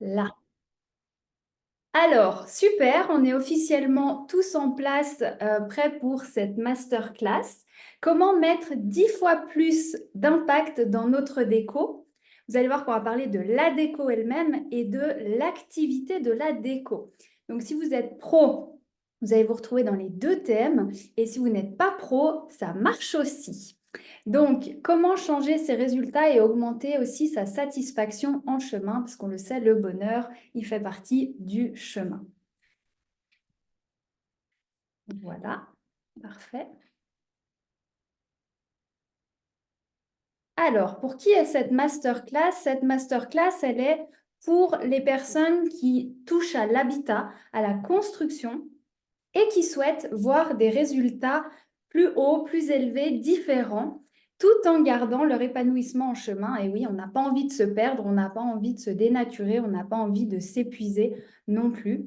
Là. Alors, super, on est officiellement tous en place, prêts pour cette masterclass. Comment mettre 10 fois plus d'impact dans notre déco? Vous allez voir qu'on va parler de la déco elle-même et de l'activité de la déco. Donc, si vous êtes pro, vous allez vous retrouver dans les deux thèmes. Et si vous n'êtes pas pro, ça marche aussi. Donc, comment changer ses résultats et augmenter aussi sa satisfaction en chemin? Parce qu'on le sait, le bonheur, il fait partie du chemin. Voilà, parfait. Alors, pour qui est cette masterclass? Cette masterclass, elle est pour les personnes qui touchent à l'habitat, à la construction et qui souhaitent voir des résultats plus hauts, plus élevés, différents, tout en gardant leur épanouissement en chemin. Et oui, on n'a pas envie de se perdre, on n'a pas envie de se dénaturer, on n'a pas envie de s'épuiser non plus.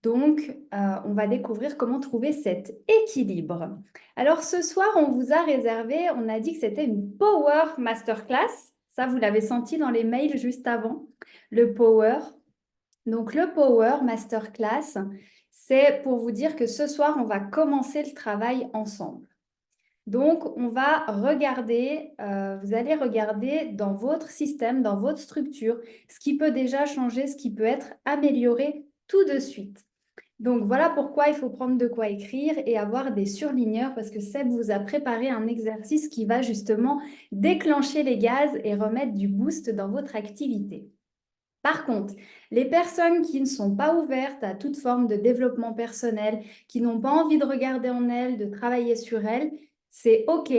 Donc, on va découvrir comment trouver cet équilibre. Alors, ce soir, on vous a réservé, on a dit que c'était une Power Masterclass. Ça, vous l'avez senti dans les mails juste avant, le Power. Donc, le Power Masterclass, c'est pour vous dire que ce soir, on va commencer le travail ensemble. Donc, on va regarder, vous allez regarder dans votre système, dans votre structure, ce qui peut déjà changer, ce qui peut être amélioré tout de suite. Donc, voilà pourquoi il faut prendre de quoi écrire et avoir des surligneurs parce que Seb vous a préparé un exercice qui va justement déclencher les gaz et remettre du boost dans votre activité. Par contre, les personnes qui ne sont pas ouvertes à toute forme de développement personnel, qui n'ont pas envie de regarder en elles, de travailler sur elles, c'est OK.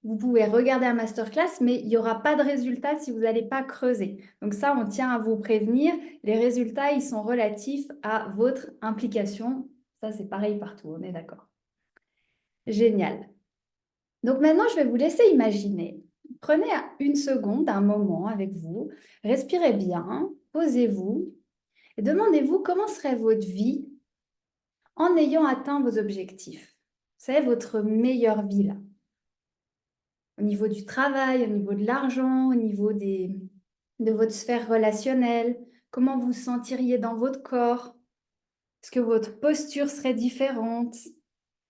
Vous pouvez regarder un masterclass, mais il n'y aura pas de résultat si vous n'allez pas creuser. Donc ça, on tient à vous prévenir. Les résultats, ils sont relatifs à votre implication. Ça, c'est pareil partout, on est d'accord. Génial. Donc maintenant, je vais vous laisser imaginer. Prenez une seconde, un moment avec vous. Respirez bien, posez-vous et demandez-vous comment serait votre vie en ayant atteint vos objectifs. Vous savez, votre meilleure vie là. Au niveau du travail, au niveau de l'argent, au niveau de votre sphère relationnelle, comment vous vous sentiriez dans votre corps? Est-ce que votre posture serait différente?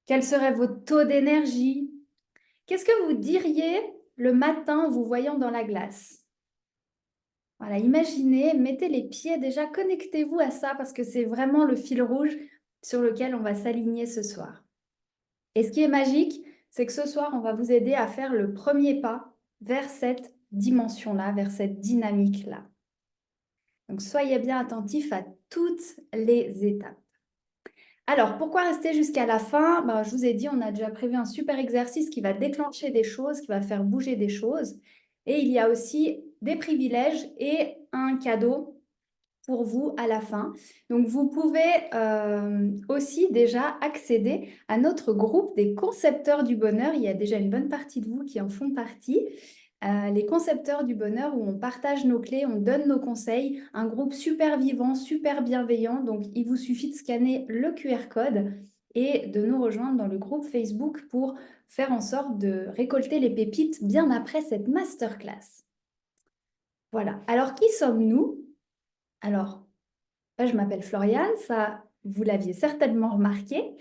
Quel serait votre taux d'énergie? Qu'est-ce que vous diriez le matin en vous voyant dans la glace? Voilà, imaginez, mettez les pieds déjà, connectez-vous à ça parce que c'est vraiment le fil rouge sur lequel on va s'aligner ce soir. Et ce qui est magique, c'est que ce soir, on va vous aider à faire le premier pas vers cette dimension-là, vers cette dynamique-là. Donc, soyez bien attentifs à toutes les étapes. Alors, pourquoi rester jusqu'à la fin? Ben, je vous ai dit, on a déjà prévu un super exercice qui va déclencher des choses, qui va faire bouger des choses. Et il y a aussi des privilèges et un cadeau pour vous à la fin. Donc, vous pouvez aussi déjà accéder à notre groupe des concepteurs du bonheur. Il y a déjà une bonne partie de vous qui en font partie. Les concepteurs du bonheur où on partage nos clés, on donne nos conseils, un groupe super vivant, super bienveillant. Donc, il vous suffit de scanner le QR code et de nous rejoindre dans le groupe Facebook pour faire en sorte de récolter les pépites bien après cette masterclass. Voilà. Alors, qui sommes-nous? Alors, moi, je m'appelle Floriane, ça, vous l'aviez certainement remarqué.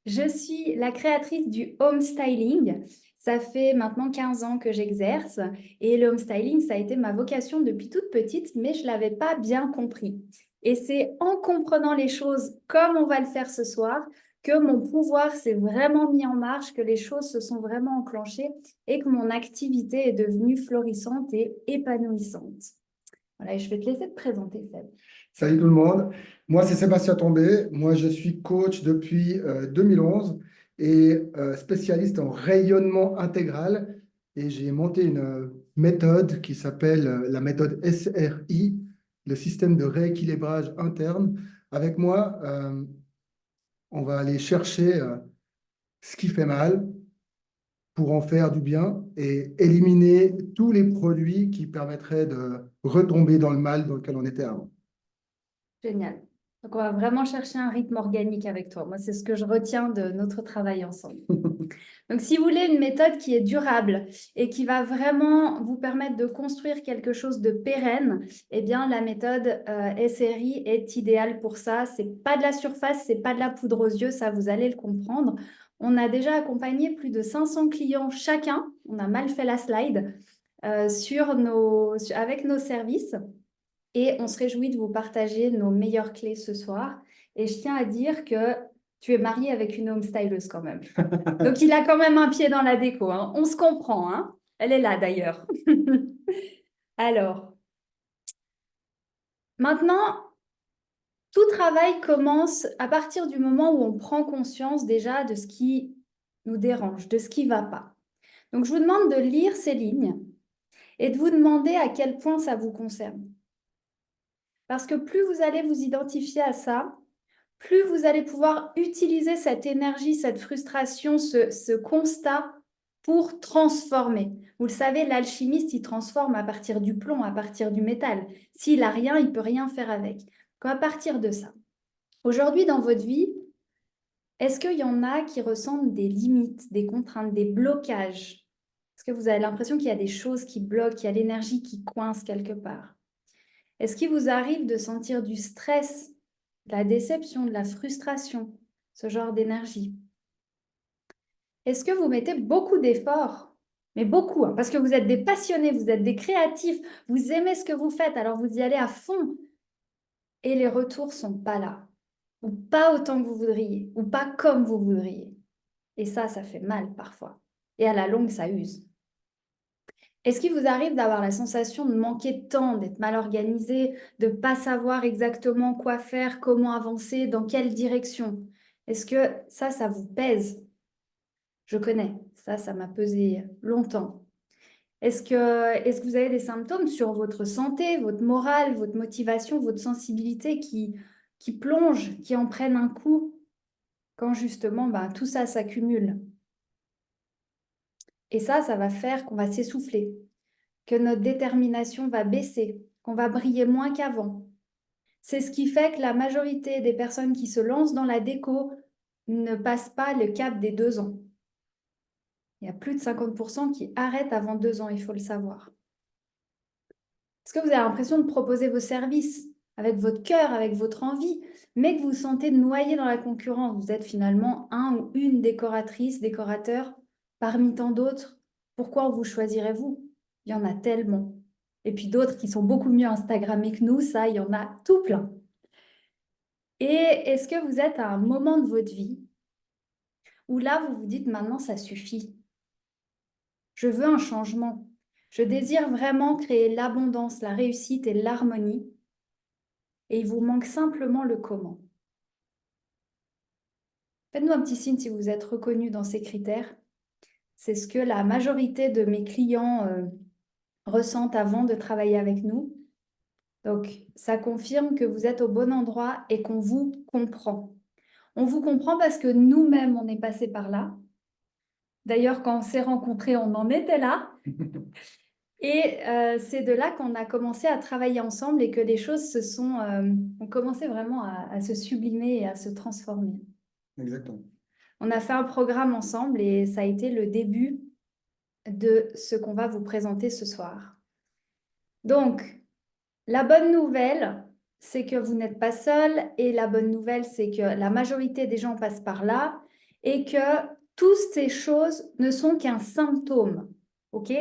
Je suis la créatrice du home styling. Ça fait maintenant 15 ans que j'exerce et le home styling, ça a été ma vocation depuis toute petite, mais je ne l'avais pas bien compris. Et c'est en comprenant les choses comme on va le faire ce soir que mon pouvoir s'est vraiment mis en marche, que les choses se sont vraiment enclenchées et que mon activité est devenue florissante et épanouissante. Voilà, et je vais te laisser te présenter, Seb. Salut tout le monde, moi c'est Sébastien Tombé, moi je suis coach depuis 2011 et spécialiste en rayonnement intégral et j'ai monté une méthode qui s'appelle la méthode SRI, le système de rééquilibrage interne. Avec moi, on va aller chercher ce qui fait mal pour en faire du bien et éliminer tous les produits qui permettraient de retomber dans le mal dans lequel on était avant. Génial. Donc, on va vraiment chercher un rythme organique avec toi. Moi, c'est ce que je retiens de notre travail ensemble. Donc, si vous voulez une méthode qui est durable et qui va vraiment vous permettre de construire quelque chose de pérenne, eh bien, la méthode SRI est idéale pour ça. C'est pas de la surface, c'est pas de la poudre aux yeux, ça, vous allez le comprendre. On a déjà accompagné plus de 500 clients chacun. On a mal fait la slide avec nos services. Et on se réjouit de vous partager nos meilleures clés ce soir. Et je tiens à dire que tu es marié avec une home styleuse quand même. Donc, il a quand même un pied dans la déco, hein. On se comprend, hein. Elle est là d'ailleurs. Alors, maintenant, tout travail commence à partir du moment où on prend conscience déjà de ce qui nous dérange, de ce qui ne va pas. Donc, je vous demande de lire ces lignes et de vous demander à quel point ça vous concerne. Parce que plus vous allez vous identifier à ça, plus vous allez pouvoir utiliser cette énergie, cette frustration, ce constat pour transformer. Vous le savez, l'alchimiste, il transforme à partir du plomb, à partir du métal. S'il n'a rien, il ne peut rien faire avec. Donc, à partir de ça, aujourd'hui dans votre vie, est-ce qu'il y en a qui ressentent des limites, des contraintes, des blocages? Est-ce que vous avez l'impression qu'il y a des choses qui bloquent, qu'il y a l'énergie qui coince quelque part? Est-ce qu'il vous arrive de sentir du stress, de la déception, de la frustration, ce genre d'énergie? Est-ce que vous mettez beaucoup d'efforts? Mais beaucoup, hein, parce que vous êtes des passionnés, vous êtes des créatifs, vous aimez ce que vous faites, alors vous y allez à fond. Et les retours ne sont pas là, ou pas autant que vous voudriez, ou pas comme vous voudriez. Et ça fait mal parfois. Et à la longue, ça use. Est-ce qu'il vous arrive d'avoir la sensation de manquer de temps, d'être mal organisé, de ne pas savoir exactement quoi faire, comment avancer, dans quelle direction? Est-ce que ça vous pèse? Je connais, ça m'a pesé longtemps. Est-ce que vous avez des symptômes sur votre santé, votre morale, votre motivation, votre sensibilité qui plongent, qui en prennent un coup quand justement tout ça s'accumule? Et ça va faire qu'on va s'essouffler, que notre détermination va baisser, qu'on va briller moins qu'avant. C'est ce qui fait que la majorité des personnes qui se lancent dans la déco ne passent pas le cap des 2 ans. Il y a plus de 50% qui arrêtent avant 2 ans, il faut le savoir. Est-ce que vous avez l'impression de proposer vos services avec votre cœur, avec votre envie, mais que vous vous sentez noyé dans la concurrence? Vous êtes finalement un ou une décoratrice, décorateur parmi tant d'autres. Pourquoi vous choisirez-vous? Il y en a tellement. Et puis d'autres qui sont beaucoup mieux Instagrammés que nous, ça, il y en a tout plein. Et est-ce que vous êtes à un moment de votre vie où là, vous vous dites maintenant, ça suffit. Je veux un changement. Je désire vraiment créer l'abondance, la réussite et l'harmonie. Et il vous manque simplement le comment. Faites-nous un petit signe si vous êtes reconnu dans ces critères. C'est ce que la majorité de mes clients ressentent avant de travailler avec nous. Donc, ça confirme que vous êtes au bon endroit et qu'on vous comprend. On vous comprend parce que nous-mêmes, on est passé par là. D'ailleurs, quand on s'est rencontrés, on en était là. Et c'est de là qu'on a commencé à travailler ensemble et que les choses ont commencé vraiment à se sublimer et à se transformer. Exactement. On a fait un programme ensemble et ça a été le début de ce qu'on va vous présenter ce soir. Donc, la bonne nouvelle, c'est que vous n'êtes pas seul et la bonne nouvelle, c'est que la majorité des gens passent par là et que toutes ces choses ne sont qu'un symptôme, ok?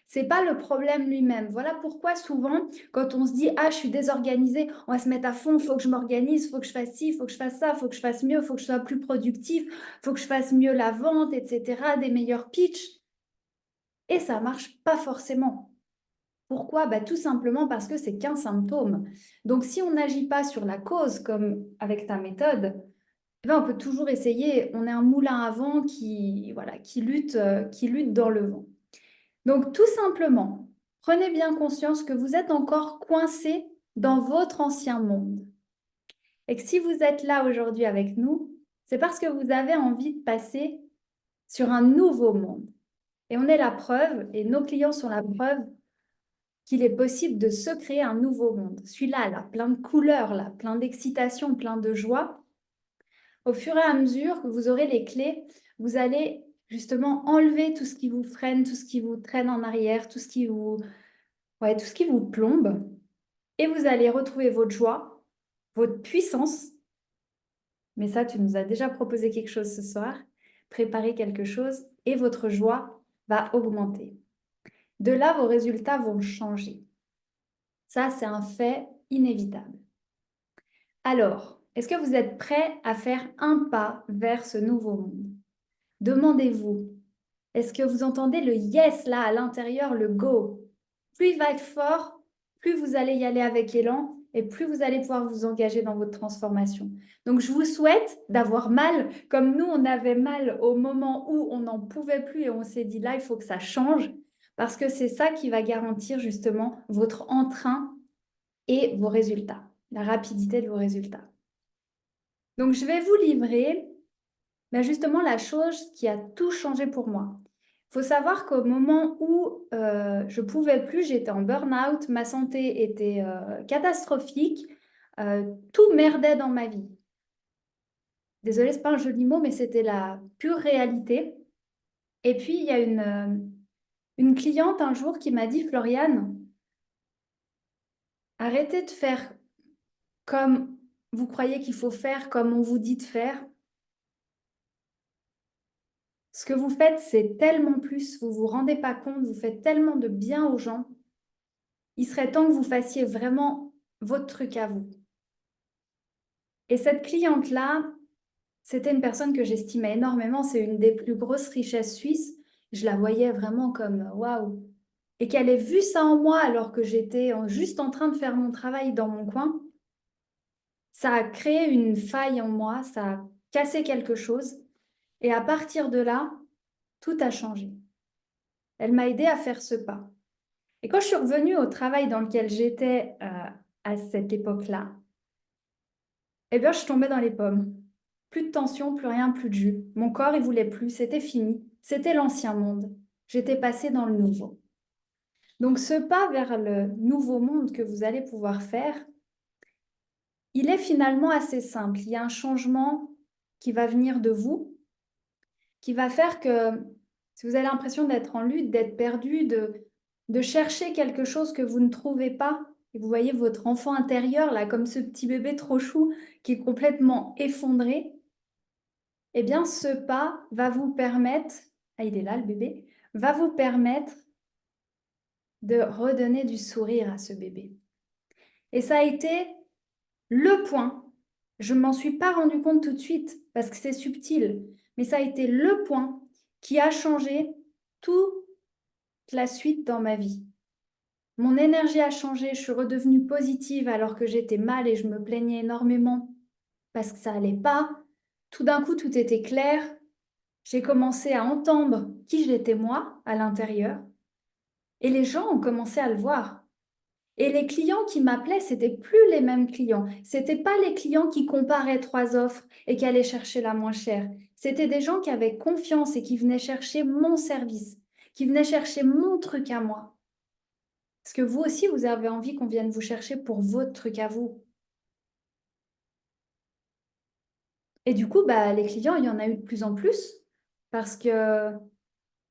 C'est pas le problème lui-même. Voilà pourquoi souvent, quand on se dit « Ah, je suis désorganisée, on va se mettre à fond, il faut que je m'organise, il faut que je fasse ci, il faut que je fasse ça, il faut que je fasse mieux, il faut que je sois plus productif, il faut que je fasse mieux la vente, etc., des meilleurs pitchs. » Et ça marche pas forcément. Pourquoi? Tout simplement parce que c'est qu'un symptôme. Donc, si on n'agit pas sur la cause, comme avec ta méthode, on peut toujours essayer. On est un moulin à vent qui lutte dans le vent. Donc, tout simplement, prenez bien conscience que vous êtes encore coincé dans votre ancien monde. Et que si vous êtes là aujourd'hui avec nous, c'est parce que vous avez envie de passer sur un nouveau monde. Et on est la preuve, et nos clients sont la preuve, qu'il est possible de se créer un nouveau monde. Celui-là, là, plein de couleurs, là, plein d'excitation, plein de joie. Au fur et à mesure que vous aurez les clés, vous allez justement enlever tout ce qui vous freine, tout ce qui vous traîne en arrière, tout ce qui vous plombe. Et vous allez retrouver votre joie, votre puissance. Mais ça, tu nous as déjà proposé quelque chose ce soir. Préparer quelque chose et votre joie va augmenter. De là, vos résultats vont changer. Ça, c'est un fait inévitable. Alors, est-ce que vous êtes prêts à faire un pas vers ce nouveau monde? Demandez-vous, est-ce que vous entendez le yes là à l'intérieur, le go? Plus il va être fort, plus vous allez y aller avec élan et plus vous allez pouvoir vous engager dans votre transformation. Donc, je vous souhaite d'avoir mal, comme nous, on avait mal au moment où on n'en pouvait plus et on s'est dit là, il faut que ça change, parce que c'est ça qui va garantir justement votre entrain et vos résultats, la rapidité de vos résultats. Donc, je vais vous livrer justement la chose qui a tout changé pour moi. Il faut savoir qu'au moment où je ne pouvais plus, j'étais en burn-out, ma santé était catastrophique, tout merdait dans ma vie. Désolée, ce n'est pas un joli mot, mais c'était la pure réalité. Et puis, il y a une cliente un jour qui m'a dit, Floriane, arrêtez de faire comme vous croyez qu'il faut faire, comme on vous dit de faire. Ce que vous faites, c'est tellement plus, vous ne vous rendez pas compte, vous faites tellement de bien aux gens. Il serait temps que vous fassiez vraiment votre truc à vous. Et cette cliente-là, c'était une personne que j'estimais énormément, c'est une des plus grosses richesses suisses. Je la voyais vraiment comme waouh. Et qu'elle ait vu ça en moi alors que j'étais juste en train de faire mon travail dans mon coin, ça a créé une faille en moi, ça a cassé quelque chose. Et à partir de là, tout a changé. Elle m'a aidée à faire ce pas. Et quand je suis revenue au travail dans lequel j'étais à cette époque-là, eh bien, je suis tombée dans les pommes. Plus de tension, plus rien, plus de jus. Mon corps, il voulait plus, c'était fini. C'était l'ancien monde. J'étais passée dans le nouveau. Donc, ce pas vers le nouveau monde que vous allez pouvoir faire, il est finalement assez simple. Il y a un changement qui va venir de vous, qui va faire que si vous avez l'impression d'être en lutte, d'être perdu, de chercher quelque chose que vous ne trouvez pas, et vous voyez votre enfant intérieur, là, comme ce petit bébé trop chou qui est complètement effondré, eh bien, ce pas va vous permettre, ah, il est là, le bébé, va vous permettre de redonner du sourire à ce bébé. Et ça a été le point. Je ne m'en suis pas rendu compte tout de suite parce que c'est subtil, mais ça a été le point qui a changé toute la suite dans ma vie. Mon énergie a changé, je suis redevenue positive alors que j'étais mal et je me plaignais énormément parce que ça n'allait pas. Tout d'un coup, tout était clair. J'ai commencé à entendre qui j'étais moi à l'intérieur et les gens ont commencé à le voir. Et les clients qui m'appelaient, c'était plus les mêmes clients. C'était pas les clients qui comparaient trois offres et qui allaient chercher la moins chère. C'était des gens qui avaient confiance et qui venaient chercher mon service, qui venaient chercher mon truc à moi. Parce que vous aussi, vous avez envie qu'on vienne vous chercher pour votre truc à vous. Et du coup, les clients, il y en a eu de plus en plus parce que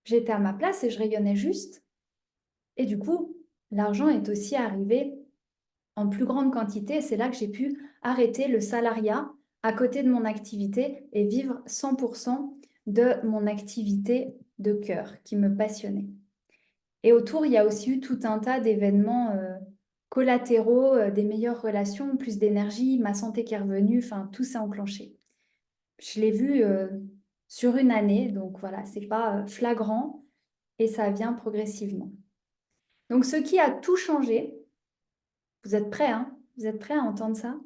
j'étais à ma place et je rayonnais juste. Et du coup, l'argent est aussi arrivé en plus grande quantité. C'est là que j'ai pu arrêter le salariat à côté de mon activité et vivre 100% de mon activité de cœur qui me passionnait. Et autour, il y a aussi eu tout un tas d'événements collatéraux, des meilleures relations, plus d'énergie, ma santé qui est revenue, enfin, tout s'est enclenché. Je l'ai vu sur une année, donc voilà, c'est pas flagrant et ça vient progressivement. Donc, ce qui a tout changé, vous êtes prêts, hein? Vous êtes prêts à entendre ça?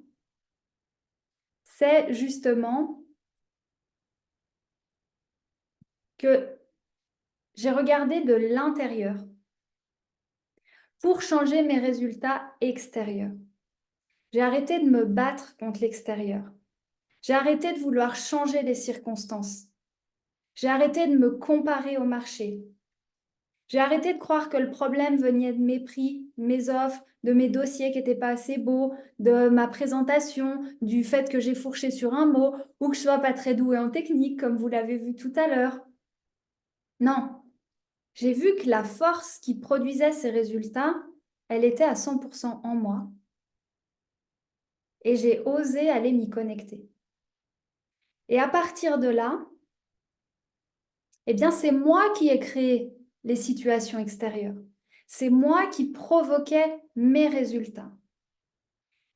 C'est justement que j'ai regardé de l'intérieur pour changer mes résultats extérieurs. J'ai arrêté de me battre contre l'extérieur. J'ai arrêté de vouloir changer les circonstances. J'ai arrêté de me comparer au marché. J'ai arrêté de croire que le problème venait de mes prix, mes offres, de mes dossiers qui n'étaient pas assez beaux, de ma présentation, du fait que j'ai fourché sur un mot ou que je ne sois pas très douée en technique, comme vous l'avez vu tout à l'heure. Non, j'ai vu que la force qui produisait ces résultats, elle était à 100% en moi. Et j'ai osé aller m'y connecter. Et à partir de là, eh bien, c'est moi qui ai créé les situations extérieures. C'est moi qui provoquais mes résultats.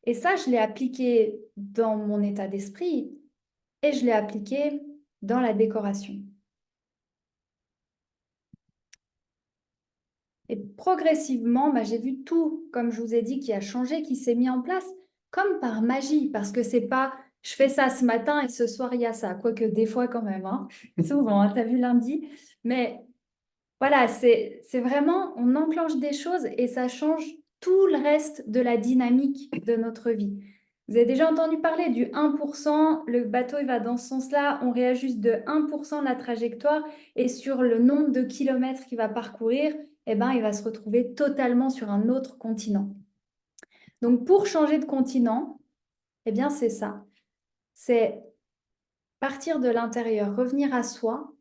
Et ça, je l'ai appliqué dans mon état d'esprit et je l'ai appliqué dans la décoration. Et progressivement, j'ai vu tout, comme je vous ai dit, qui a changé, qui s'est mis en place comme par magie, parce que c'est pas je fais ça ce matin et ce soir il y a ça, quoique des fois quand même, hein. Souvent, hein, tu as vu lundi, mais voilà, c'est vraiment, on enclenche des choses et ça change tout le reste de la dynamique de notre vie. Vous avez déjà entendu parler du 1%, le bateau il va dans ce sens-là, on réajuste de 1% la trajectoire et sur le nombre de kilomètres qu'il va parcourir, eh ben, il va se retrouver totalement sur un autre continent. Donc pour changer de continent, eh bien c'est ça, c'est partir de l'intérieur, revenir à soi,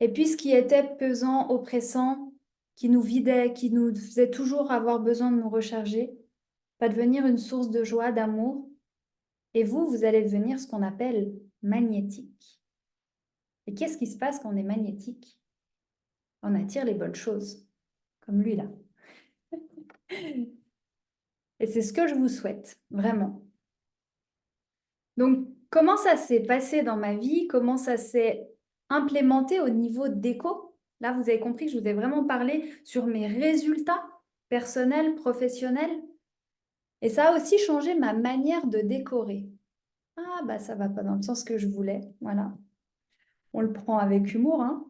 et puis ce qui était pesant, oppressant, qui nous vidait, qui nous faisait toujours avoir besoin de nous recharger, va devenir une source de joie, d'amour. Et vous allez devenir ce qu'on appelle magnétique. Et qu'est-ce qui se passe quand on est magnétique? On attire les bonnes choses, comme lui là. Et c'est ce que je vous souhaite, vraiment. Donc, comment ça s'est passé dans ma vie? Comment ça s'est implémenté au niveau déco? Là, vous avez compris que je vous ai vraiment parlé sur mes résultats personnels, professionnels. Et ça a aussi changé ma manière de décorer. Ah, bah ça va pas dans le sens que je voulais. Voilà. On le prend avec humour, hein.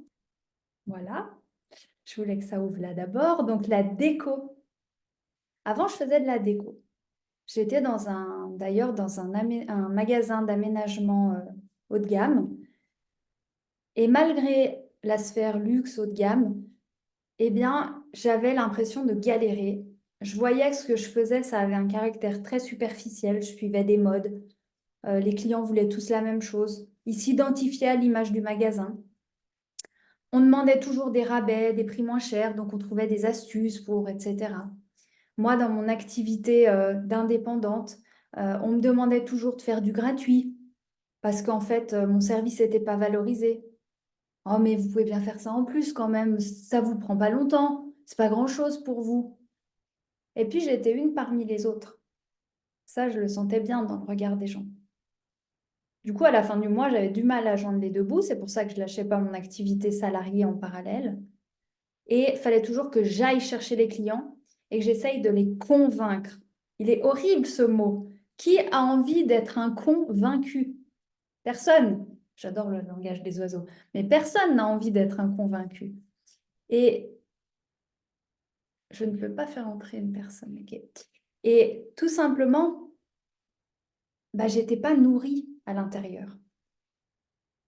Voilà. Je voulais que ça ouvre là d'abord. Donc, la déco. Avant, je faisais de la déco. J'étais d'ailleurs dans un magasin d'aménagement haut de gamme. Et malgré la sphère luxe haut de gamme, eh bien, j'avais l'impression de galérer. Je voyais que ce que je faisais, ça avait un caractère très superficiel. Je suivais des modes. Les clients voulaient tous la même chose. Ils s'identifiaient à l'image du magasin. On demandait toujours des rabais, des prix moins chers, donc on trouvait des astuces pour, etc. Moi, dans mon activité d'indépendante, on me demandait toujours de faire du gratuit parce qu'en fait, mon service n'était pas valorisé. Oh, mais vous pouvez bien faire ça en plus quand même, ça vous prend pas longtemps, c'est pas grand-chose pour vous. Et puis j'étais une parmi les autres. Ça, je le sentais bien dans le regard des gens. Du coup, à la fin du mois, j'avais du mal à joindre les deux bouts. C'est pour ça que je ne lâchais pas mon activité salariée en parallèle. Et il fallait toujours que j'aille chercher les clients et que j'essaye de les convaincre. Il est horrible ce mot. Qui a envie d'être un convaincu? Personne. J'adore le langage des oiseaux. Mais personne n'a envie d'être un convaincu. Et je ne peux pas faire entrer une personne. Okay. Et tout simplement, je n'étais pas nourrie à l'intérieur.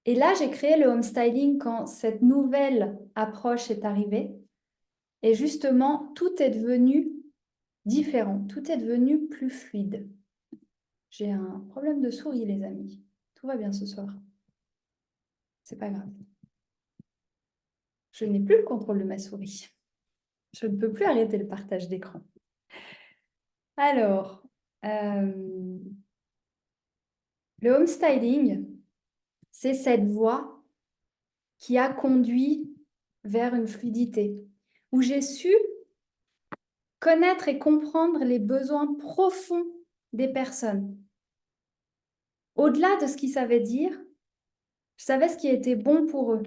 Et là, j'ai créé le home styling quand cette nouvelle approche est arrivée. Et justement, tout est devenu différent. Tout est devenu plus fluide. J'ai un problème de souris, les amis. Tout va bien ce soir. C'est pas grave. Je n'ai plus le contrôle de ma souris. Je ne peux plus arrêter le partage d'écran. Alors, le home styling, c'est cette voie qui a conduit vers une fluidité, où j'ai su connaître et comprendre les besoins profonds des personnes. Au-delà de ce qu'ils savaient dire, je savais ce qui était bon pour eux.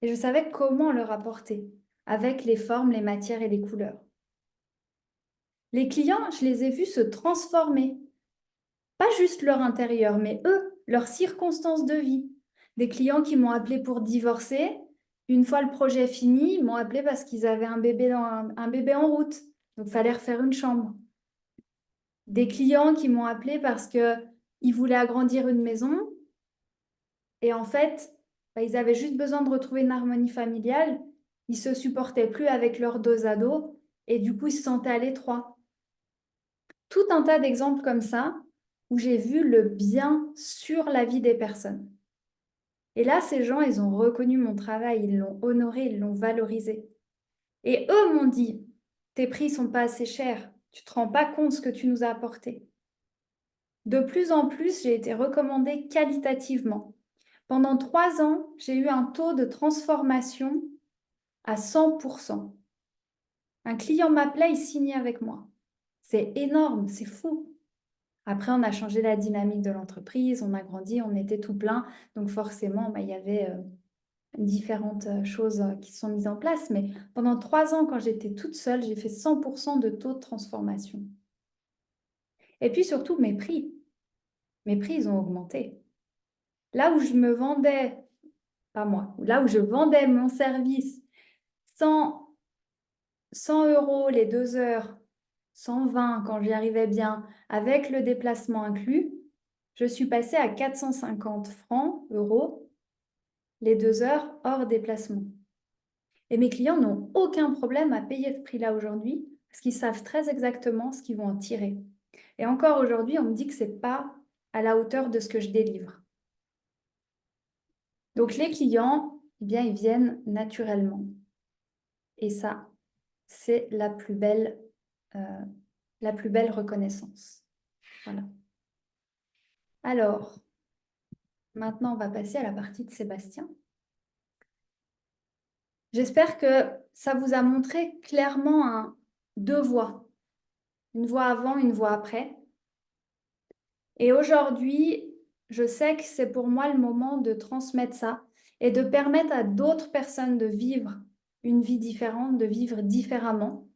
Et je savais comment leur apporter, avec les formes, les matières et les couleurs. Les clients, je les ai vus se transformer. Pas juste leur intérieur, mais eux, leurs circonstances de vie. Des clients qui m'ont appelé pour divorcer. Une fois le projet fini, ils m'ont appelé parce qu'ils avaient un bébé en route. Donc, il fallait refaire une chambre. Des clients qui m'ont appelé parce qu'ils voulaient agrandir une maison. Et en fait, ils avaient juste besoin de retrouver une harmonie familiale. Ils ne se supportaient plus avec leurs deux ados. Et du coup, ils se sentaient à l'étroit. Tout un tas d'exemples comme ça où j'ai vu le bien sur la vie des personnes. Et là, ces gens, ils ont reconnu mon travail, ils l'ont honoré, ils l'ont valorisé. Et eux m'ont dit, tes prix sont pas assez chers, tu te rends pas compte ce que tu nous as apporté. De plus en plus, j'ai été recommandée qualitativement. Pendant 3 ans, j'ai eu un taux de transformation à 100%. Un client m'appelait, il signait avec moi. C'est énorme, c'est fou. Après, on a changé la dynamique de l'entreprise, on a grandi, on était tout plein. Donc forcément, il y avait différentes choses qui se sont mises en place. Mais pendant 3 ans, quand j'étais toute seule, j'ai fait 100% de taux de transformation. Et puis surtout, mes prix. Mes prix, ils ont augmenté. Là où je me vendais, pas moi, là où je vendais mon service 100, 100 euros les 2 heures, 120 quand j'y arrivais bien, avec le déplacement inclus, je suis passée à 450 francs, euros, les 2 heures hors déplacement. Et mes clients n'ont aucun problème à payer ce prix-là aujourd'hui parce qu'ils savent très exactement ce qu'ils vont en tirer. Et encore aujourd'hui, on me dit que ce n'est pas à la hauteur de ce que je délivre. Donc les clients, eh bien, ils viennent naturellement. Et ça, c'est la plus belle reconnaissance. Voilà. Alors, maintenant, on va passer à la partie de Sébastien. J'espère que ça vous a montré clairement deux voies. Une voie avant, une voie après. Et aujourd'hui, je sais que c'est pour moi le moment de transmettre ça et de permettre à d'autres personnes de vivre une vie différente, de vivre différemment.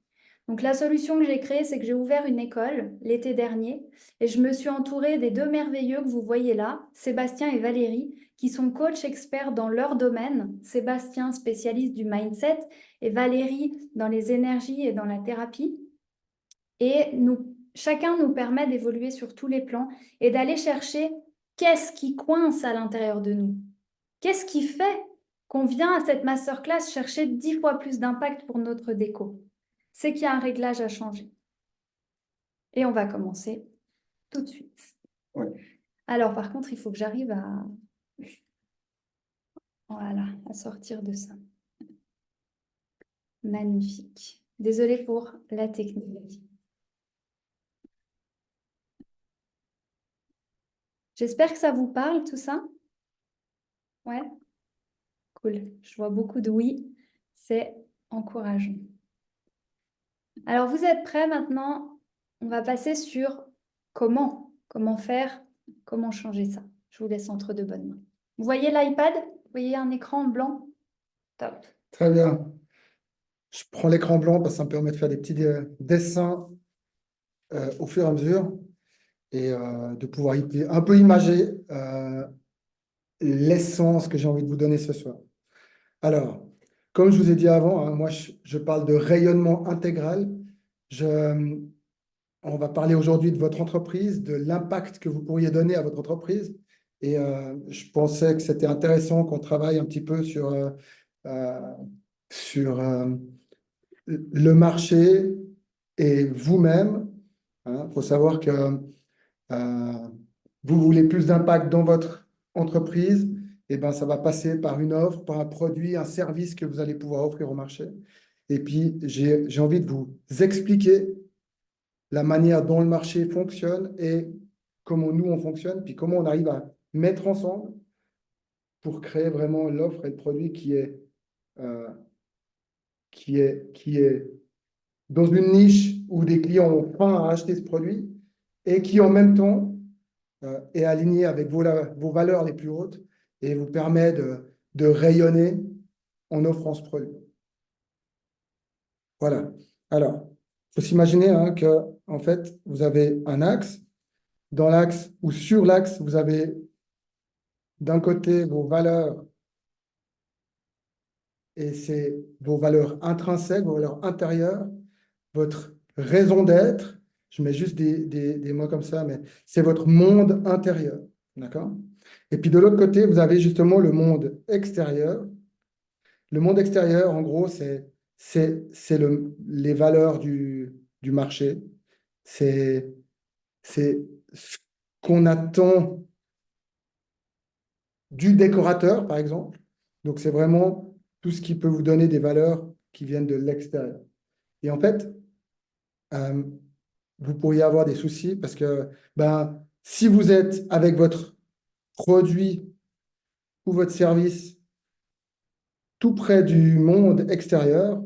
Donc la solution que j'ai créée, c'est que j'ai ouvert une école l'été dernier et je me suis entourée des deux merveilleux que vous voyez là, Sébastien et Valérie, qui sont coachs experts dans leur domaine. Sébastien, spécialiste du mindset, et Valérie dans les énergies et dans la thérapie. Et chacun nous permet d'évoluer sur tous les plans et d'aller chercher qu'est-ce qui coince à l'intérieur de nous. Qu'est-ce qui fait qu'on vient à cette masterclass chercher 10 fois plus d'impact pour notre déco? C'est qu'il y a un réglage à changer. Et on va commencer tout de suite. Oui. Alors, par contre, il faut que j'arrive voilà, à sortir de ça. Magnifique. Désolée pour la technique. J'espère que ça vous parle, tout ça. Ouais. Cool. Je vois beaucoup de oui. C'est encourageant. Alors, vous êtes prêts maintenant? On va passer sur comment faire, comment changer ça. Je vous laisse entre de bonnes mains. Vous voyez l'iPad? Vous voyez un écran blanc? Top. Très bien. Je prends l'écran blanc parce que ça me permet de faire des petits dessins au fur et à mesure et de pouvoir un peu imager l'essence que j'ai envie de vous donner ce soir. Alors, comme je vous ai dit avant, hein, moi, je parle de rayonnement intégral. On va parler aujourd'hui de votre entreprise, de l'impact que vous pourriez donner à votre entreprise. Et je pensais que c'était intéressant qu'on travaille un petit peu euh, sur le marché et vous-même. Il faut savoir que vous voulez plus d'impact dans votre entreprise, et ben, ça va passer par une offre, par un produit, un service que vous allez pouvoir offrir au marché. Et puis, j'ai envie de vous expliquer la manière dont le marché fonctionne et comment nous, on fonctionne, puis comment on arrive à mettre ensemble pour créer vraiment l'offre et le produit euh, qui est dans une niche où des clients ont faim à acheter ce produit et qui, en même temps, est aligné avec vos valeurs les plus hautes et vous permet de rayonner en offrant ce produit. Voilà. Alors, il faut s'imaginer hein, que, en fait, vous avez un axe. Dans l'axe ou sur l'axe, vous avez d'un côté vos valeurs, et c'est vos valeurs intrinsèques, vos valeurs intérieures, votre raison d'être. Je mets juste des mots comme ça, mais c'est votre monde intérieur. D'accord? Et puis de l'autre côté, vous avez justement le monde extérieur. Le monde extérieur, en gros, c'est les valeurs du marché. C'est ce qu'on attend du décorateur, par exemple. Donc, c'est vraiment tout ce qui peut vous donner des valeurs qui viennent de l'extérieur. Et en fait, euh, vous pourriez avoir des soucis parce que ben, si vous êtes avec votre produit ou votre service tout près du monde extérieur,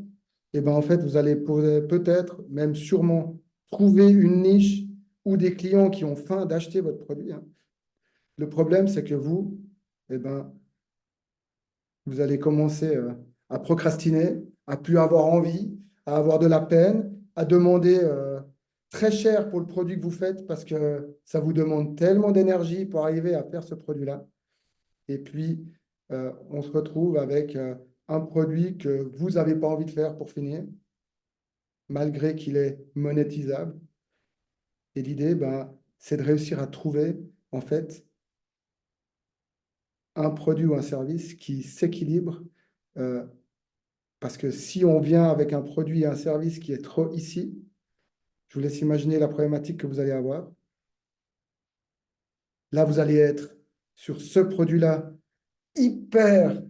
et ben, en fait, vous allez peut-être, même sûrement, trouver une niche ou des clients qui ont faim d'acheter votre produit, hein. Le problème, c'est que vous, eh ben, vous allez commencer à procrastiner, à plus avoir envie, à avoir de la peine, à demander très cher pour le produit que vous faites parce que ça vous demande tellement d'énergie pour arriver à faire ce produit-là. Et puis, on se retrouve avec un produit que vous n'avez pas envie de faire pour finir, malgré qu'il est monétisable. Et l'idée, ben, c'est de réussir à trouver, en fait, un produit ou un service qui s'équilibre. euh, Parce que si on vient avec un produit et un service qui est trop ici, je vous laisse imaginer la problématique que vous allez avoir. Là, vous allez être sur ce produit-là hyper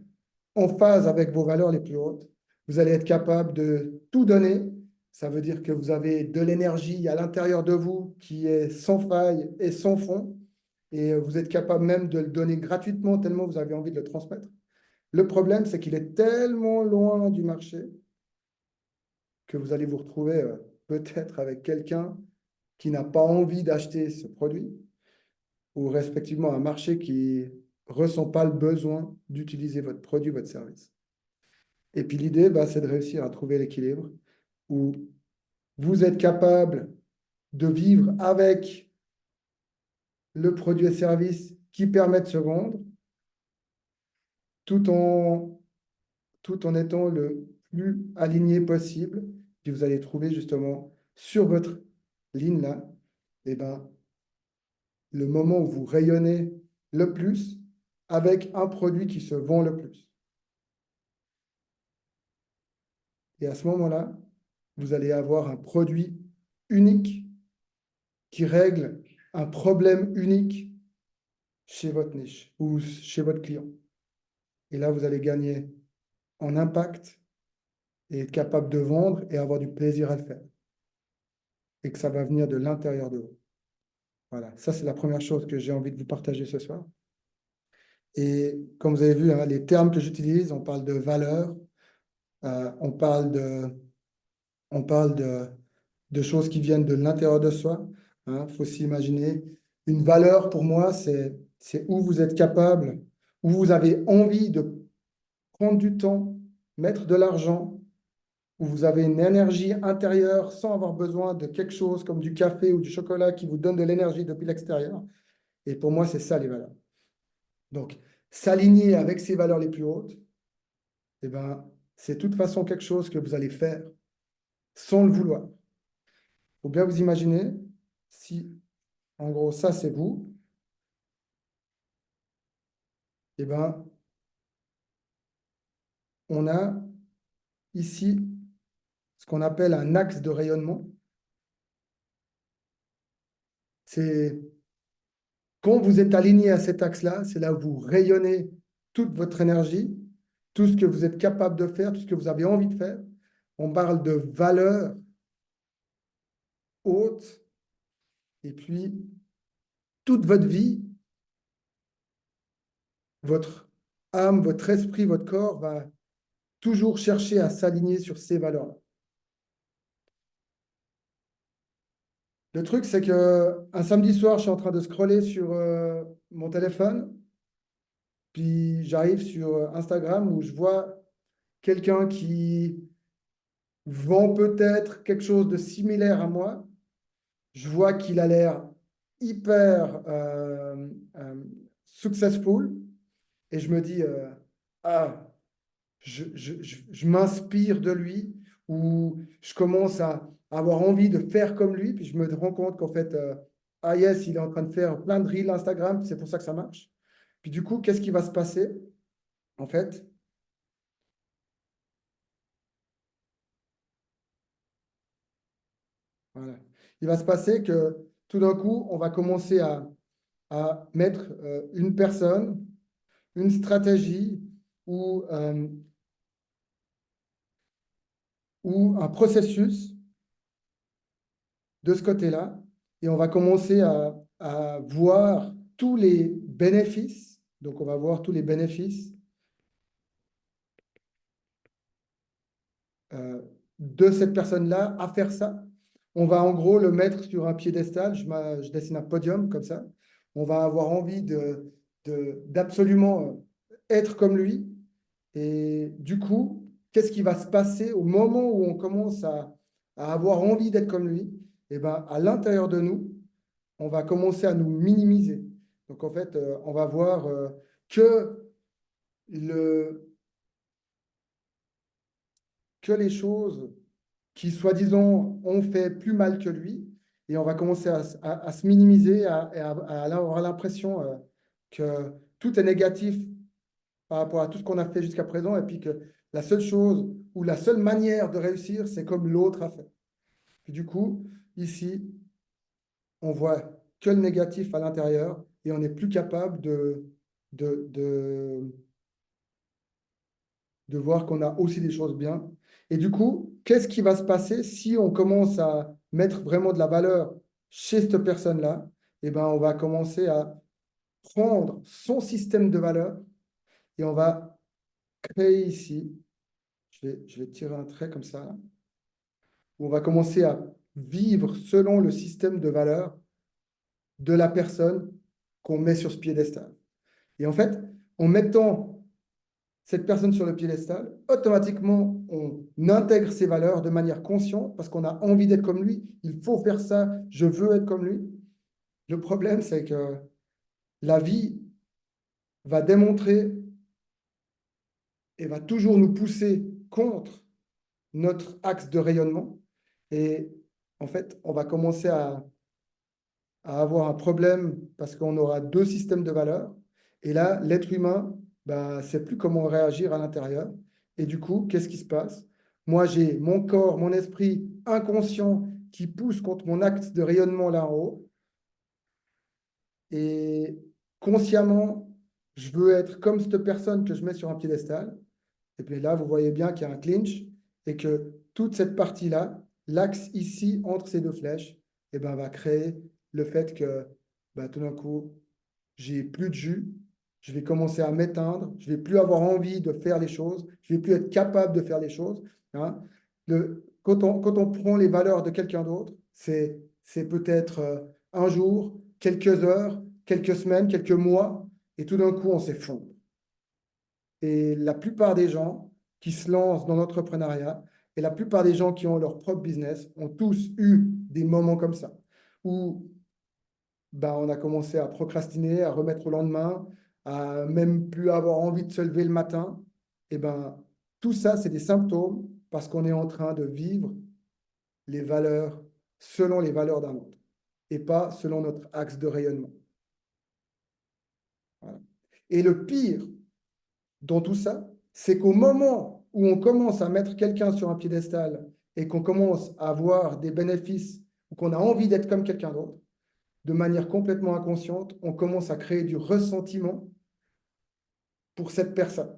en phase avec vos valeurs les plus hautes. Vous allez être capable de tout donner. Ça veut dire que vous avez de l'énergie à l'intérieur de vous qui est sans faille et sans fond. Et vous êtes capable même de le donner gratuitement tellement vous avez envie de le transmettre. Le problème, c'est qu'il est tellement loin du marché que vous allez vous retrouver peut-être avec quelqu'un qui n'a pas envie d'acheter ce produit ou respectivement un marché qui ressent pas le besoin d'utiliser votre produit, votre service. Et puis l'idée, bah, c'est de réussir à trouver l'équilibre où vous êtes capable de vivre avec le produit et service qui permet de se vendre tout en, tout en étant le plus aligné possible. Puis vous allez trouver justement sur votre ligne là, eh ben, le moment où vous rayonnez le plus avec un produit qui se vend le plus. Et à ce moment-là, vous allez avoir un produit unique qui règle un problème unique chez votre niche ou chez votre client. Et là, vous allez gagner en impact et être capable de vendre et avoir du plaisir à le faire. Et que ça va venir de l'intérieur de vous. Voilà, ça c'est la première chose que j'ai envie de vous partager ce soir. Et comme vous avez vu, hein, les termes que j'utilise, on parle de valeur, on parle de choses qui viennent de l'intérieur de soi. Il faut s'imaginer. Une valeur, pour moi, c'est où vous êtes capable, où vous avez envie de prendre du temps, mettre de l'argent, où vous avez une énergie intérieure sans avoir besoin de quelque chose comme du café ou du chocolat qui vous donne de l'énergie depuis l'extérieur. Et pour moi, c'est ça les valeurs. Donc, s'aligner avec ces valeurs les plus hautes, eh ben, c'est de toute façon quelque chose que vous allez faire sans le vouloir. Il faut bien vous imaginer si, en gros, ça c'est vous, eh ben, on a ici ce qu'on appelle un axe de rayonnement. C'est quand vous êtes aligné à cet axe-là, c'est là où vous rayonnez toute votre énergie, tout ce que vous êtes capable de faire, tout ce que vous avez envie de faire. On parle de valeurs hautes et puis toute votre vie, votre âme, votre esprit, votre corps va toujours chercher à s'aligner sur ces valeurs-là. Le truc, c'est que un samedi soir, je suis en train de scroller sur mon téléphone, puis j'arrive sur Instagram où je vois quelqu'un qui vend peut-être quelque chose de similaire à moi. Je vois qu'il a l'air hyper successful et je me dis, ah, je m'inspire de lui ou je commence à avoir envie de faire comme lui, puis je me rends compte qu'en fait, ah yes, il est en train de faire plein de reels Instagram, c'est pour ça que ça marche. Puis du coup, qu'est-ce qui va se passer? En fait, voilà. Il va se passer que tout d'un coup, on va commencer à mettre une personne une stratégie ou un processus de ce côté-là, et on va commencer à voir tous les bénéfices. Donc, on va voir tous les bénéfices de cette personne-là à faire ça. On va en gros le mettre sur un piédestal. Je dessine un podium comme ça. On va avoir envie d'absolument être comme lui. Et du coup, qu'est-ce qui va se passer au moment où on commence à avoir envie d'être comme lui? Eh ben, à l'intérieur de nous, on va commencer à nous minimiser. Donc, en fait, on va voir que, le, que les choses qui, soi-disant, ont fait plus mal que lui, et on va commencer à se minimiser, à avoir l'impression que tout est négatif par rapport à tout ce qu'on a fait jusqu'à présent, et puis que la seule chose ou la seule manière de réussir, c'est comme l'autre a fait. Puis du coup, ici, on voit que le négatif à l'intérieur, et on n'est plus capable de, de, de voir qu'on a aussi des choses bien. Et du coup, qu'est-ce qui va se passer si on commence à mettre vraiment de la valeur chez cette personne-là? Eh ben, on va commencer à prendre son système de valeurs et on va créer ici, je vais tirer un trait comme ça, où on va commencer à vivre selon le système de valeurs de la personne qu'on met sur ce piédestal. Et en fait, en mettant cette personne sur le piédestal, automatiquement, on intègre ses valeurs de manière consciente parce qu'on a envie d'être comme lui. Il faut faire ça, je veux être comme lui. Le problème, c'est que la vie va démontrer et va toujours nous pousser contre notre axe de rayonnement. Et en fait, on va commencer à avoir un problème parce qu'on aura deux systèmes de valeurs. Et là, l'être humain, bah, ne sait plus comment réagir à l'intérieur. Et du coup, qu'est-ce qui se passe? Moi, j'ai mon corps, mon esprit inconscient qui pousse contre mon axe de rayonnement là en haut. Et consciemment, je veux être comme cette personne que je mets sur un piédestal. Et puis là, vous voyez bien qu'il y a un clinch et que toute cette partie-là, l'axe ici entre ces deux flèches, eh ben, va créer le fait que bah, tout d'un coup, j'ai plus de jus, je vais commencer à m'éteindre, je vais plus avoir envie de faire les choses, je vais plus être capable de faire les choses. Hein. Quand on prend les valeurs de quelqu'un d'autre, c'est peut-être un jour, quelques heures, quelques semaines, quelques mois, et tout d'un coup, on s'effondre. Et la plupart des gens qui se lancent dans l'entrepreneuriat et la plupart des gens qui ont leur propre business ont tous eu des moments comme ça, où ben, on a commencé à procrastiner, à remettre au lendemain, à même plus avoir envie de se lever le matin. Et ben, tout ça, c'est des symptômes parce qu'on est en train de vivre les valeurs selon les valeurs d'un autre et pas selon notre axe de rayonnement. Voilà. Et le pire dans tout ça, c'est qu'au moment où on commence à mettre quelqu'un sur un piédestal et qu'on commence à avoir des bénéfices ou qu'on a envie d'être comme quelqu'un d'autre, de manière complètement inconsciente, on commence à créer du ressentiment pour cette personne.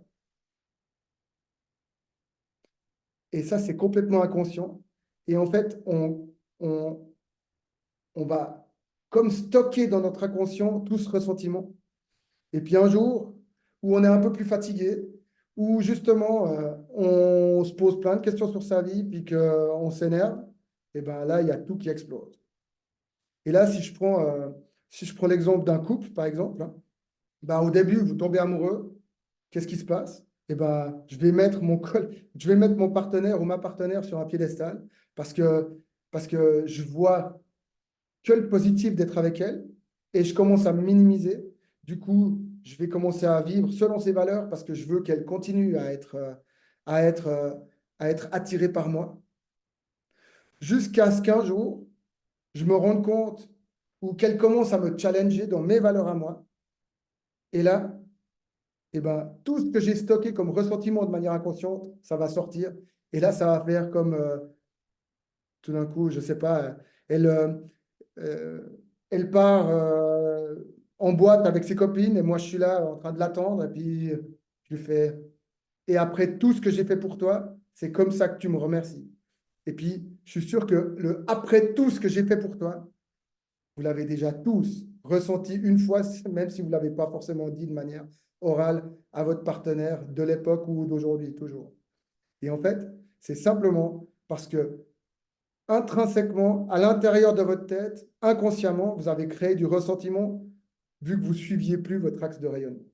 Et ça, c'est complètement inconscient. Et en fait, on va comme stocker dans notre inconscient tout ce ressentiment. Et puis un jour, où on est un peu plus fatigué, où justement, on se pose plein de questions sur sa vie, puis qu'on s'énerve, et bien là, il y a tout qui explose. Et là, si je prends l'exemple d'un couple, par exemple, hein, ben, au début, vous tombez amoureux, qu'est-ce qui se passe? Eh ben, je vais mettre mon partenaire ou ma partenaire sur un piédestal parce que je vois que le positif d'être avec elle et je commence à me minimiser. Du coup, je vais commencer à vivre selon ses valeurs parce que je veux qu'elle continue à être, euh, à être attirée par moi. Jusqu'à ce qu'un jour, je me rende compte ou qu'elle commence à me challenger dans mes valeurs à moi. Et là, eh ben, tout ce que j'ai stocké comme ressentiment de manière inconsciente, ça va sortir. Et là, ça va faire comme tout d'un coup, je ne sais pas, elle, euh, elle part en boîte avec ses copines et moi, je suis là en train de l'attendre et puis je lui fais, et après tout ce que j'ai fait pour toi, c'est comme ça que tu me remercies. Et puis, je suis sûr que après tout ce que j'ai fait pour toi, vous l'avez déjà tous ressenti une fois, même si vous ne l'avez pas forcément dit de manière orale à votre partenaire de l'époque ou d'aujourd'hui, toujours. Et en fait, c'est simplement parce que intrinsèquement, à l'intérieur de votre tête, inconsciemment, vous avez créé du ressentiment vu que vous ne suiviez plus votre axe de rayonnement.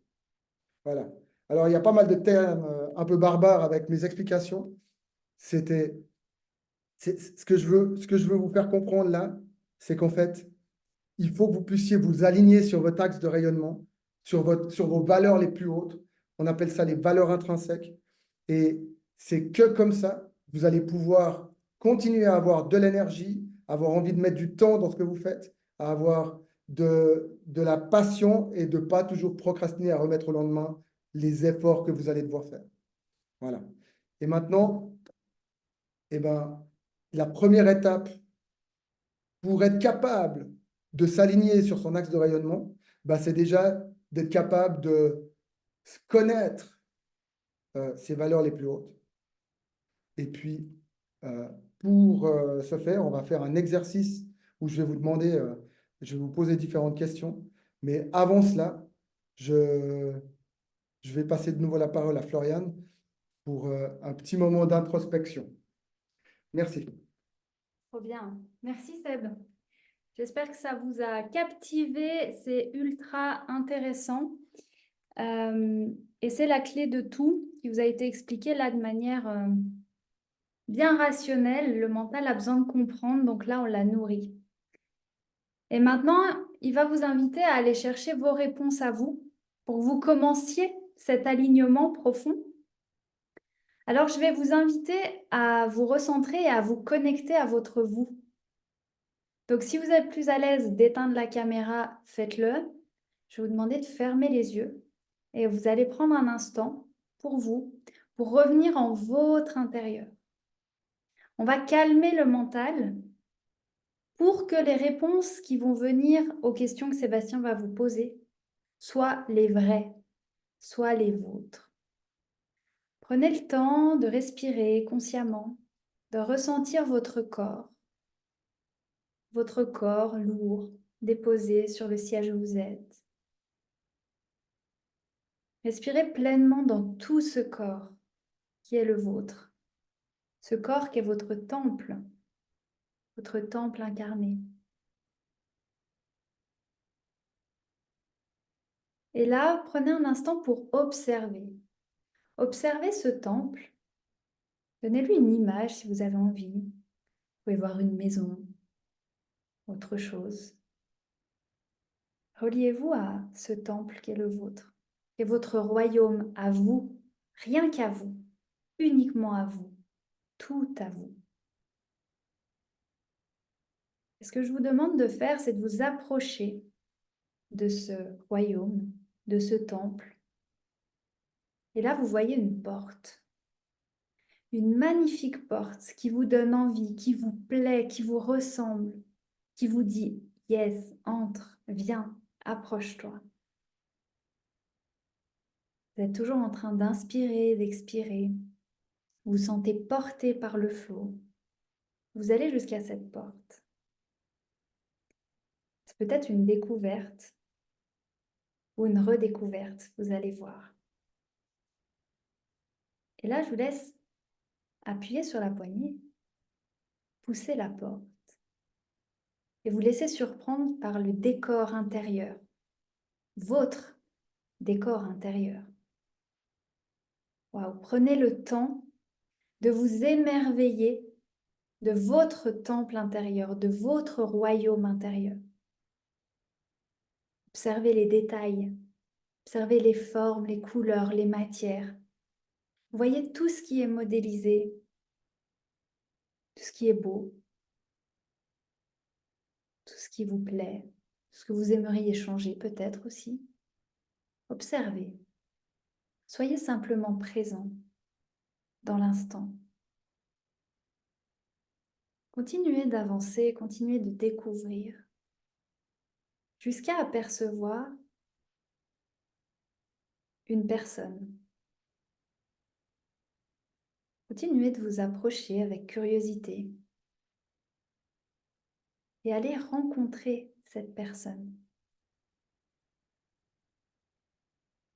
Voilà. Alors, il y a pas mal de termes un peu barbares avec mes explications. C'était ce que je veux vous faire comprendre là, c'est qu'en fait, il faut que vous puissiez vous aligner sur votre axe de rayonnement, sur vos valeurs les plus hautes. On appelle ça les valeurs intrinsèques. Et c'est que comme ça, vous allez pouvoir continuer à avoir de l'énergie, avoir envie de mettre du temps dans ce que vous faites, à avoir de la passion et de ne pas toujours procrastiner à remettre au lendemain les efforts que vous allez devoir faire. Voilà. Et maintenant, eh ben, la première étape pour être capable de s'aligner sur son axe de rayonnement, bah, c'est déjà d'être capable de connaître ses valeurs les plus hautes. Et puis, euh, pour ce faire, on va faire un exercice où je vais vous demander, je vais vous poser différentes questions. Mais avant cela, je, je vais passer de nouveau la parole à Floriane pour un petit moment d'introspection. Merci. Trop bien. Merci Seb. J'espère que ça vous a captivé. C'est ultra intéressant. Et c'est la clé de tout qui vous a été expliqué là de manière bien rationnelle. Le mental a besoin de comprendre, donc là, on l'a nourri. Et maintenant, il va vous inviter à aller chercher vos réponses à vous pour que vous commenciez cet alignement profond. Alors, je vais vous inviter à vous recentrer et à vous connecter à votre vous. Donc, si vous êtes plus à l'aise d'éteindre la caméra, faites-le. Je vais vous demander de fermer les yeux et vous allez prendre un instant pour vous, pour revenir en votre intérieur. On va calmer le mental pour que les réponses qui vont venir aux questions que Sébastien va vous poser soient les vraies, soient les vôtres. Prenez le temps de respirer consciemment, de ressentir votre corps lourd, déposé sur le siège où vous êtes. Respirez pleinement dans tout ce corps qui est le vôtre, ce corps qui est votre temple incarné. Et là, prenez un instant pour observer. Observez ce temple. Donnez-lui une image si vous avez envie. Vous pouvez voir une maison, autre chose. Reliez-vous à ce temple qui est le vôtre, qui est votre royaume à vous, rien qu'à vous, uniquement à vous, tout à vous. Et ce que je vous demande de faire, c'est de vous approcher de ce royaume, de ce temple. Et là, vous voyez une magnifique porte qui vous donne envie, qui vous plaît, qui vous ressemble, qui vous dit « Yes, entre, viens, approche-toi ». Vous êtes toujours en train d'inspirer, d'expirer. Vous vous sentez porté par le flot. Vous allez jusqu'à cette porte. C'est peut-être une découverte ou une redécouverte, vous allez voir. Et là, je vous laisse appuyer sur la poignée, pousser la porte et vous laisser surprendre par le décor intérieur, votre décor intérieur. Waouh, prenez le temps de vous émerveiller de votre temple intérieur, de votre royaume intérieur. Observez les détails, observez les formes, les couleurs, les matières. Voyez tout ce qui est modélisé, tout ce qui est beau, tout ce qui vous plaît, ce que vous aimeriez changer peut-être aussi. Observez. Soyez simplement présent dans l'instant. Continuez d'avancer, continuez de découvrir. jusqu'à apercevoir une personne. Continuez de vous approcher avec curiosité et allez rencontrer cette personne.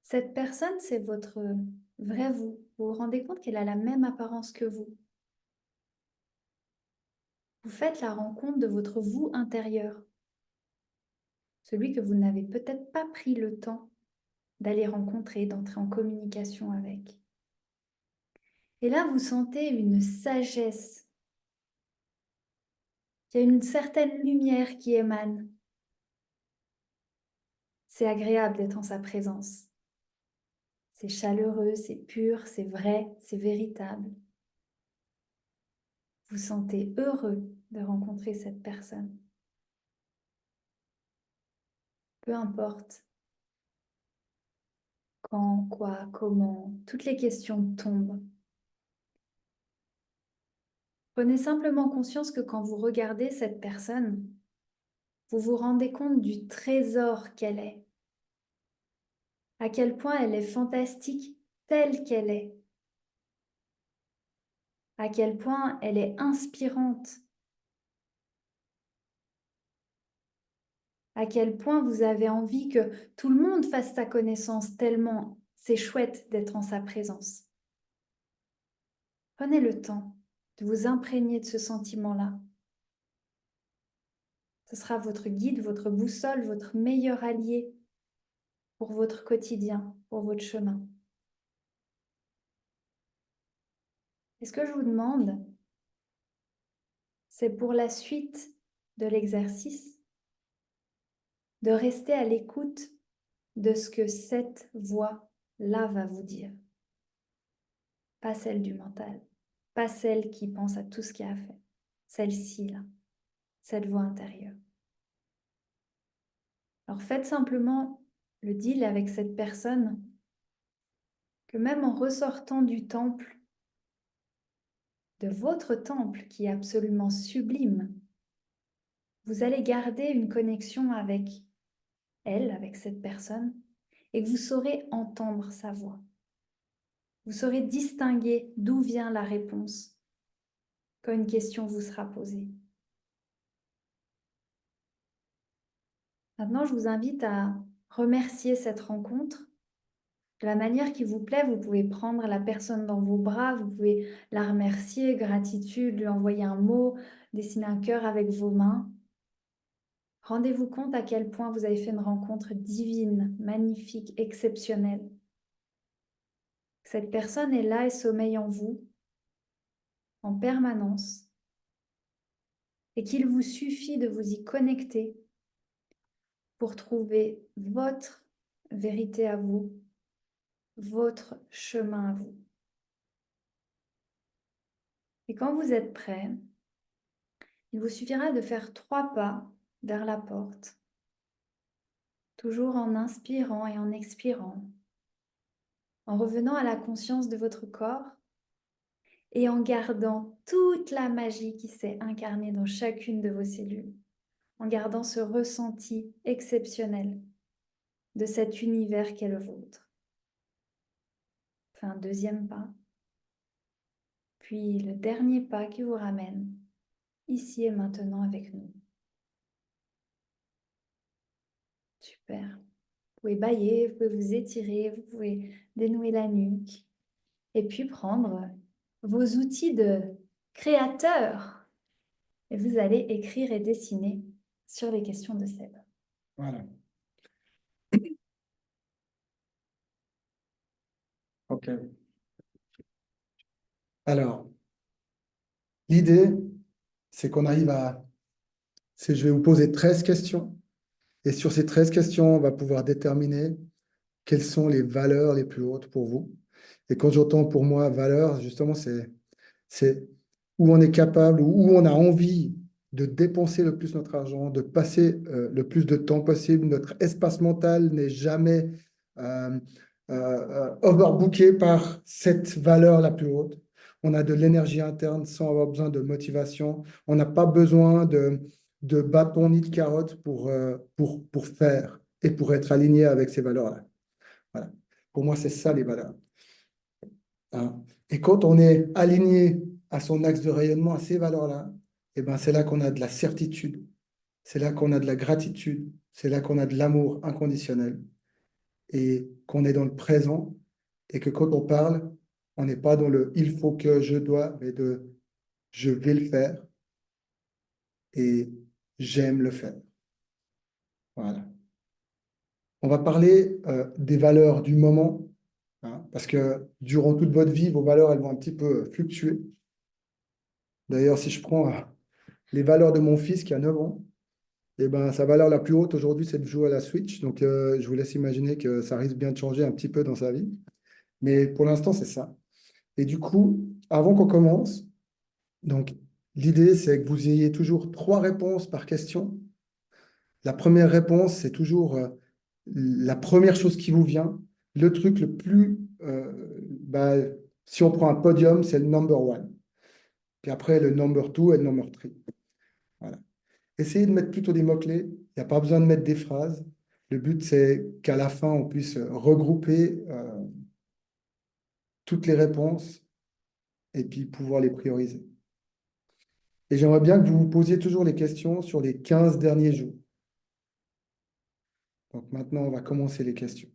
Cette personne, c'est votre vrai vous. Vous vous rendez compte qu'elle a la même apparence que vous. Vous faites la rencontre de votre vous intérieur, celui que vous n'avez peut-être pas pris le temps d'aller rencontrer, d'entrer en communication avec. Et là, vous sentez une sagesse. Il y a une certaine lumière qui émane. C'est agréable d'être en sa présence. C'est chaleureux, c'est pur, c'est vrai, c'est véritable. Vous sentez heureux de rencontrer cette personne. Peu importe quand, quoi, comment, toutes les questions tombent. Prenez simplement conscience que quand vous regardez cette personne, vous vous rendez compte du trésor qu'elle est, à quel point elle est fantastique telle qu'elle est, à quel point elle est inspirante, à quel point vous avez envie que tout le monde fasse sa connaissance tellement c'est chouette d'être en sa présence. Prenez le temps de vous imprégner de ce sentiment-là. Ce sera votre guide, votre boussole, votre meilleur allié pour votre quotidien, pour votre chemin. Et ce que je vous demande, c'est pour la suite de l'exercice, de rester à l'écoute de ce que cette voix-là va vous dire. Pas celle du mental, pas celle qui pense à tout ce qu'il y a à faire. Celle-ci, là, cette voix intérieure. Alors faites simplement le deal avec cette personne que même en ressortant du temple, de votre temple qui est absolument sublime, vous allez garder une connexion avec elle, avec cette personne, et que vous saurez entendre sa voix. Vous saurez distinguer d'où vient la réponse quand une question vous sera posée. Maintenant, je vous invite à remercier cette rencontre de la manière qui vous plaît. Vous pouvez prendre la personne dans vos bras, vous pouvez la remercier, gratitude, lui envoyer un mot, dessiner un cœur avec vos mains. Rendez-vous compte à quel point vous avez fait une rencontre divine, magnifique, exceptionnelle. Cette personne est là et sommeille en vous, en permanence, et qu'il vous suffit de vous y connecter pour trouver votre vérité à vous, votre chemin à vous. Et quand vous êtes prêt, il vous suffira de faire 3 pas vers la porte, toujours en inspirant et en expirant, en revenant à la conscience de votre corps et en gardant toute la magie qui s'est incarnée dans chacune de vos cellules, en gardant ce ressenti exceptionnel de cet univers qu'est le vôtre. Faites un 2e pas, puis le dernier pas qui vous ramène ici et maintenant avec nous. Super. Vous pouvez bâiller, vous pouvez vous étirer, vous pouvez dénouer la nuque et puis prendre vos outils de créateur et vous allez écrire et dessiner sur les questions de Seb. Voilà. OK. Alors, l'idée, c'est qu'on arrive à... Je vais vous poser 13 questions. Et sur ces 13 questions, on va pouvoir déterminer quelles sont les valeurs les plus hautes pour vous. Et quand j'entends pour moi valeurs, justement, c'est où on est capable, où on a envie de dépenser le plus notre argent, de passer le plus de temps possible. Notre espace mental n'est jamais euh, overbooké par cette valeur la plus haute. On a de l'énergie interne sans avoir besoin de motivation. On n'a pas besoin de bâton ni de carotte pour faire et pour être aligné avec ces valeurs-là. Voilà. Pour moi, c'est ça les valeurs. Hein. Et quand on est aligné à son axe de rayonnement, à ces valeurs-là, eh ben, c'est là qu'on a de la certitude, c'est là qu'on a de la gratitude, c'est là qu'on a de l'amour inconditionnel et qu'on est dans le présent et que quand on parle, on n'est pas dans le il faut que je dois, mais de je vais le faire et j'aime le faire. Voilà. On va parler des valeurs du moment, hein, parce que durant toute votre vie, vos valeurs, elles vont un petit peu fluctuer. D'ailleurs, si je prends les valeurs de mon fils qui a 9 ans, eh ben, sa valeur la plus haute aujourd'hui, c'est de jouer à la Switch. Donc, je vous laisse imaginer que ça risque bien de changer un petit peu dans sa vie. Mais pour l'instant, c'est ça. Et du coup, avant qu'on commence, donc, l'idée, c'est que vous ayez toujours 3 réponses par question. La première réponse, c'est toujours la première chose qui vous vient. Le truc le plus, bah, si on prend un podium, c'est le number one. Puis après, le number two et le number three. Voilà. Essayez de mettre plutôt des mots-clés. Il n'y a pas besoin de mettre des phrases. Le but, c'est qu'à la fin, on puisse regrouper toutes les réponses et puis pouvoir les prioriser. Et j'aimerais bien que vous vous posiez toujours les questions sur les 15 derniers jours. Donc maintenant, on va commencer les questions.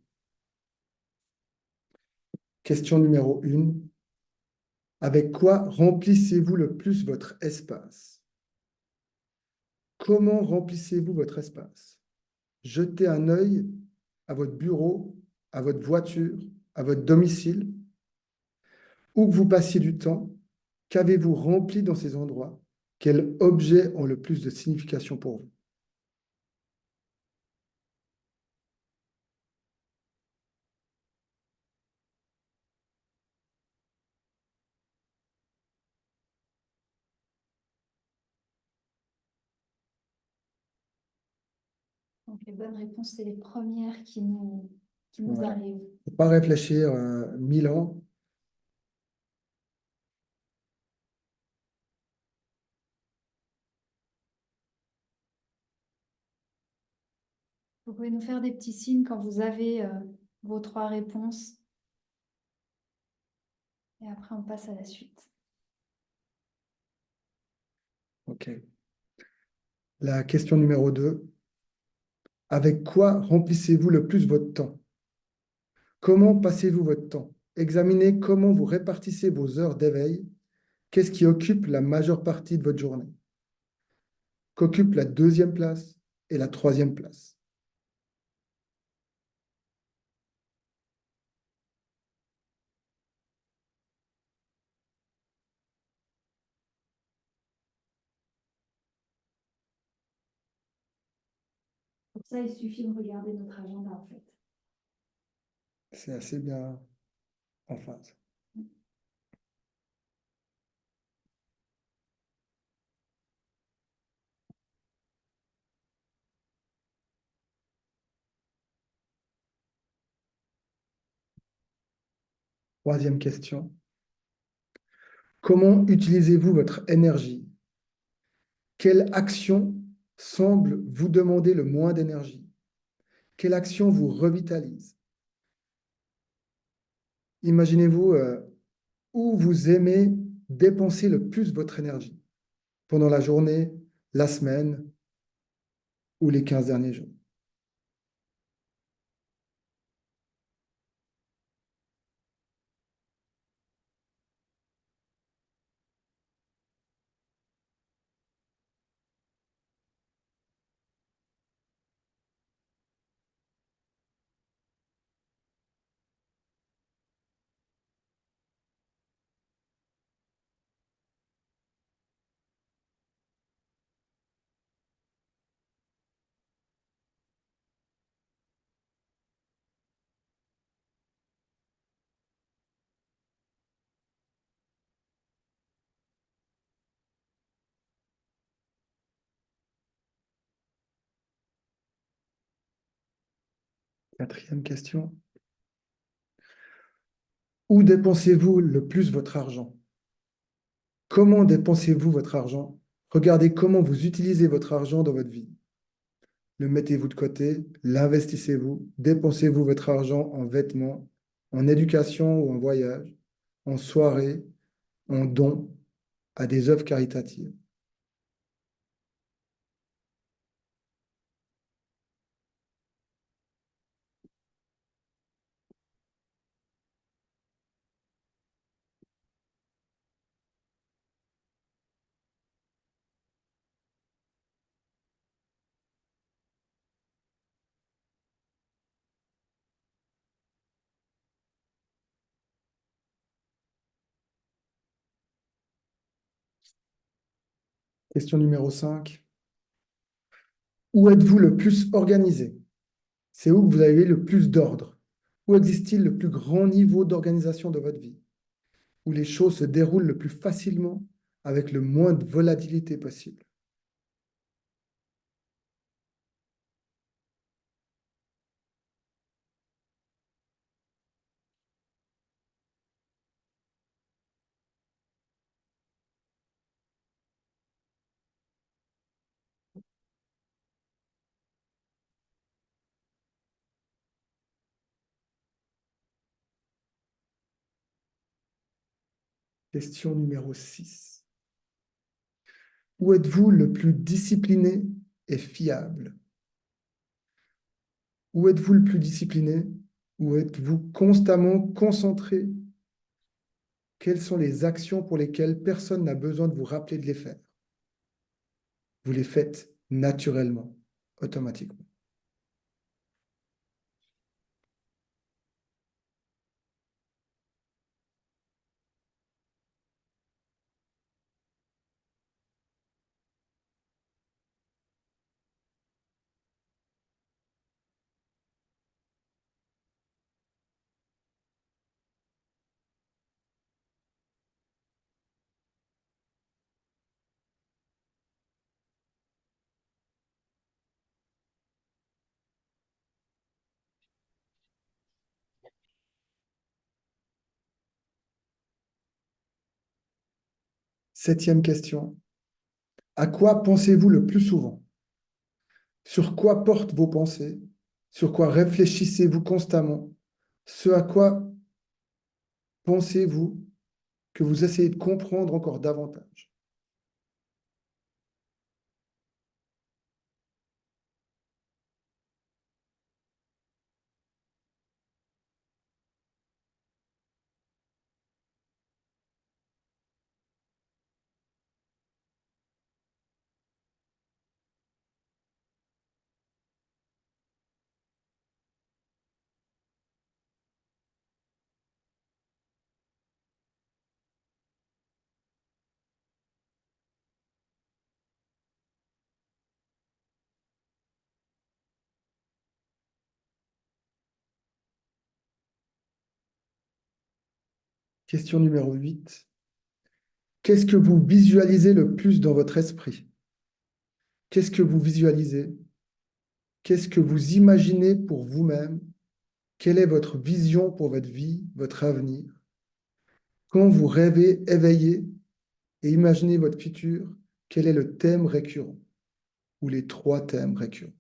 Question numéro 1. Avec quoi remplissez-vous le plus votre espace? Comment remplissez-vous votre espace? Jetez un œil à votre bureau, à votre voiture, à votre domicile, où que vous passiez du temps. Qu'avez-vous rempli dans ces endroits? Quels objets ont le plus de signification pour vous? Donc, les bonnes réponses, c'est les premières qui nous Voilà. arrivent. Faut pas réfléchir 1000 ans. Vous pouvez nous faire des petits signes quand vous avez vos 3 réponses. Et après, on passe à la suite. OK. La question numéro 2. Avec quoi remplissez-vous le plus votre temps? Comment passez-vous votre temps? Examinez comment vous répartissez vos heures d'éveil. Qu'est-ce qui occupe la majeure partie de votre journée? Qu'occupe la deuxième place et la troisième place? Pour ça, il suffit de regarder notre agenda, en fait. C'est assez bien en phase. Troisième question. Comment utilisez-vous votre énergie? Quelle action semble vous demander le moins d'énergie? Quelle action vous revitalise? Imaginez-vous où vous aimez dépenser le plus votre énergie pendant la journée, la semaine ou les 15 derniers jours. 4e question. Où dépensez-vous le plus votre argent? Comment dépensez-vous votre argent? Regardez comment vous utilisez votre argent dans votre vie. Le mettez-vous de côté, l'investissez-vous, dépensez-vous votre argent en vêtements, en éducation ou en voyage, en soirée, en dons à des œuvres caritatives. Question numéro 5. Où êtes-vous le plus organisé? C'est où que vous avez le plus d'ordre? Où existe-t-il le plus grand niveau d'organisation de votre vie? Où les choses se déroulent le plus facilement avec le moins de volatilité possible? Question numéro 6. Où êtes-vous le plus discipliné et fiable? Où êtes-vous le plus discipliné? Où êtes-vous constamment concentré? Quelles sont les actions pour lesquelles personne n'a besoin de vous rappeler de les faire? Vous les faites naturellement, automatiquement. Septième question. À quoi pensez-vous le plus souvent? Sur quoi portent vos pensées? Sur quoi réfléchissez-vous constamment? Ce à quoi pensez-vous que vous essayez de comprendre encore davantage? Question numéro 8. Qu'est-ce que vous visualisez le plus dans votre esprit? Qu'est-ce que vous visualisez? Qu'est-ce que vous imaginez pour vous-même? Quelle est votre vision pour votre vie, votre avenir? Quand vous rêvez éveillé et imaginez votre futur, quel est le thème récurrent ou les trois thèmes récurrents?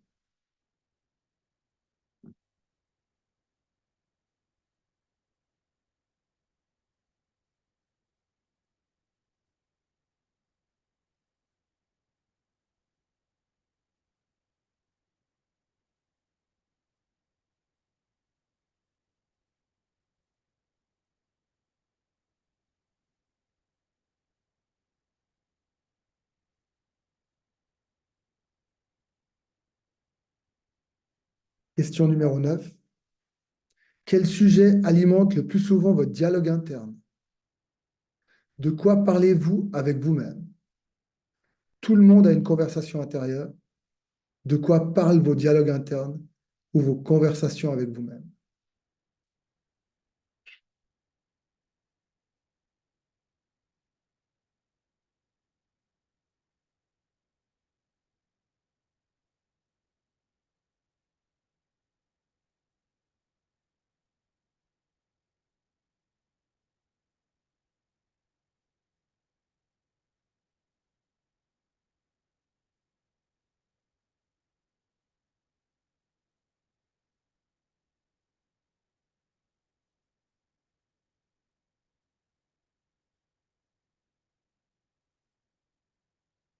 Question numéro 9. Quel sujet alimente le plus souvent votre dialogue interne? De quoi parlez-vous avec vous-même? Tout le monde a une conversation intérieure. De quoi parlent vos dialogues internes ou vos conversations avec vous-même?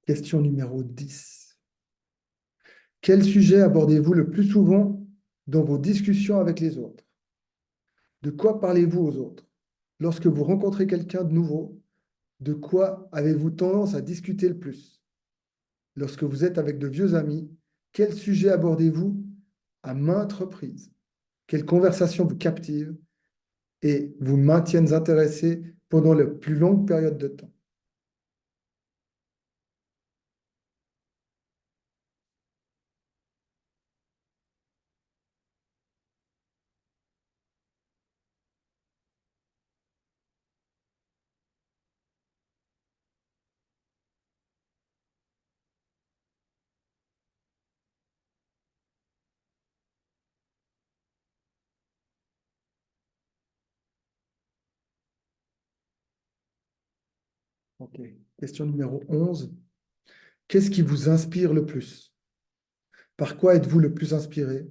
Question numéro 10. Quel sujet abordez-vous le plus souvent dans vos discussions avec les autres? De quoi parlez-vous aux autres? Lorsque vous rencontrez quelqu'un de nouveau, de quoi avez-vous tendance à discuter le plus? Lorsque vous êtes avec de vieux amis, quel sujet abordez-vous à maintes reprises? Quelles conversations vous captivent et vous maintiennent intéressé pendant la plus longue période de temps? Ok. Question numéro 11. Qu'est-ce qui vous inspire le plus? Par quoi êtes-vous le plus inspiré?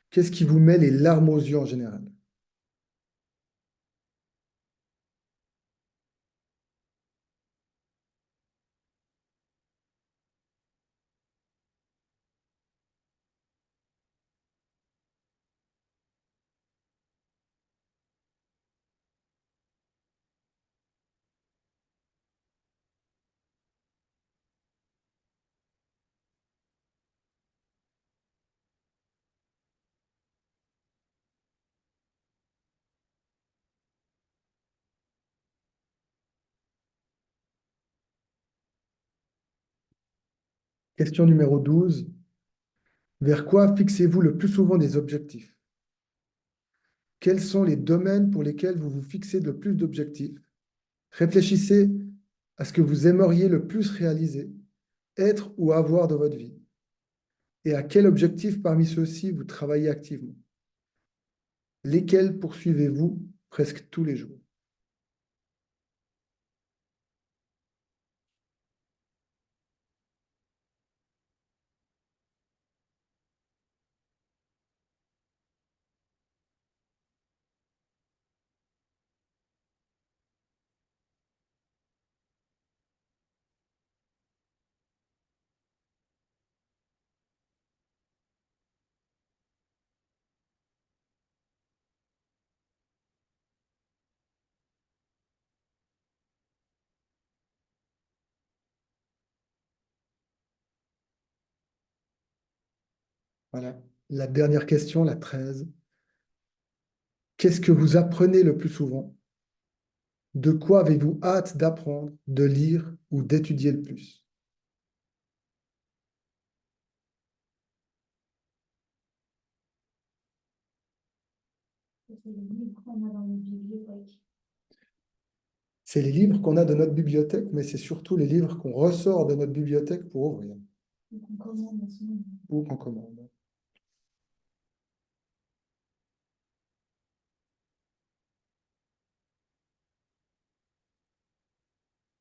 Qu'est-ce qui vous met les larmes aux yeux en général? Question numéro 12. Vers quoi fixez-vous le plus souvent des objectifs? Quels sont les domaines pour lesquels vous vous fixez le plus d'objectifs? Réfléchissez à ce que vous aimeriez le plus réaliser, être ou avoir dans votre vie. Et à quel objectif parmi ceux-ci vous travaillez activement? Lesquels poursuivez-vous presque tous les jours? Voilà. La dernière question, la 13. Qu'est-ce que vous apprenez le plus souvent? De quoi avez-vous hâte d'apprendre, de lire ou d'étudier le plus? C'est le livre qu'on a dans notre bibliothèque. C'est les livres qu'on a de notre bibliothèque, mais c'est surtout les livres qu'on ressort de notre bibliothèque pour ouvrir Donc, on commande en ce moment. ou qu'on commande.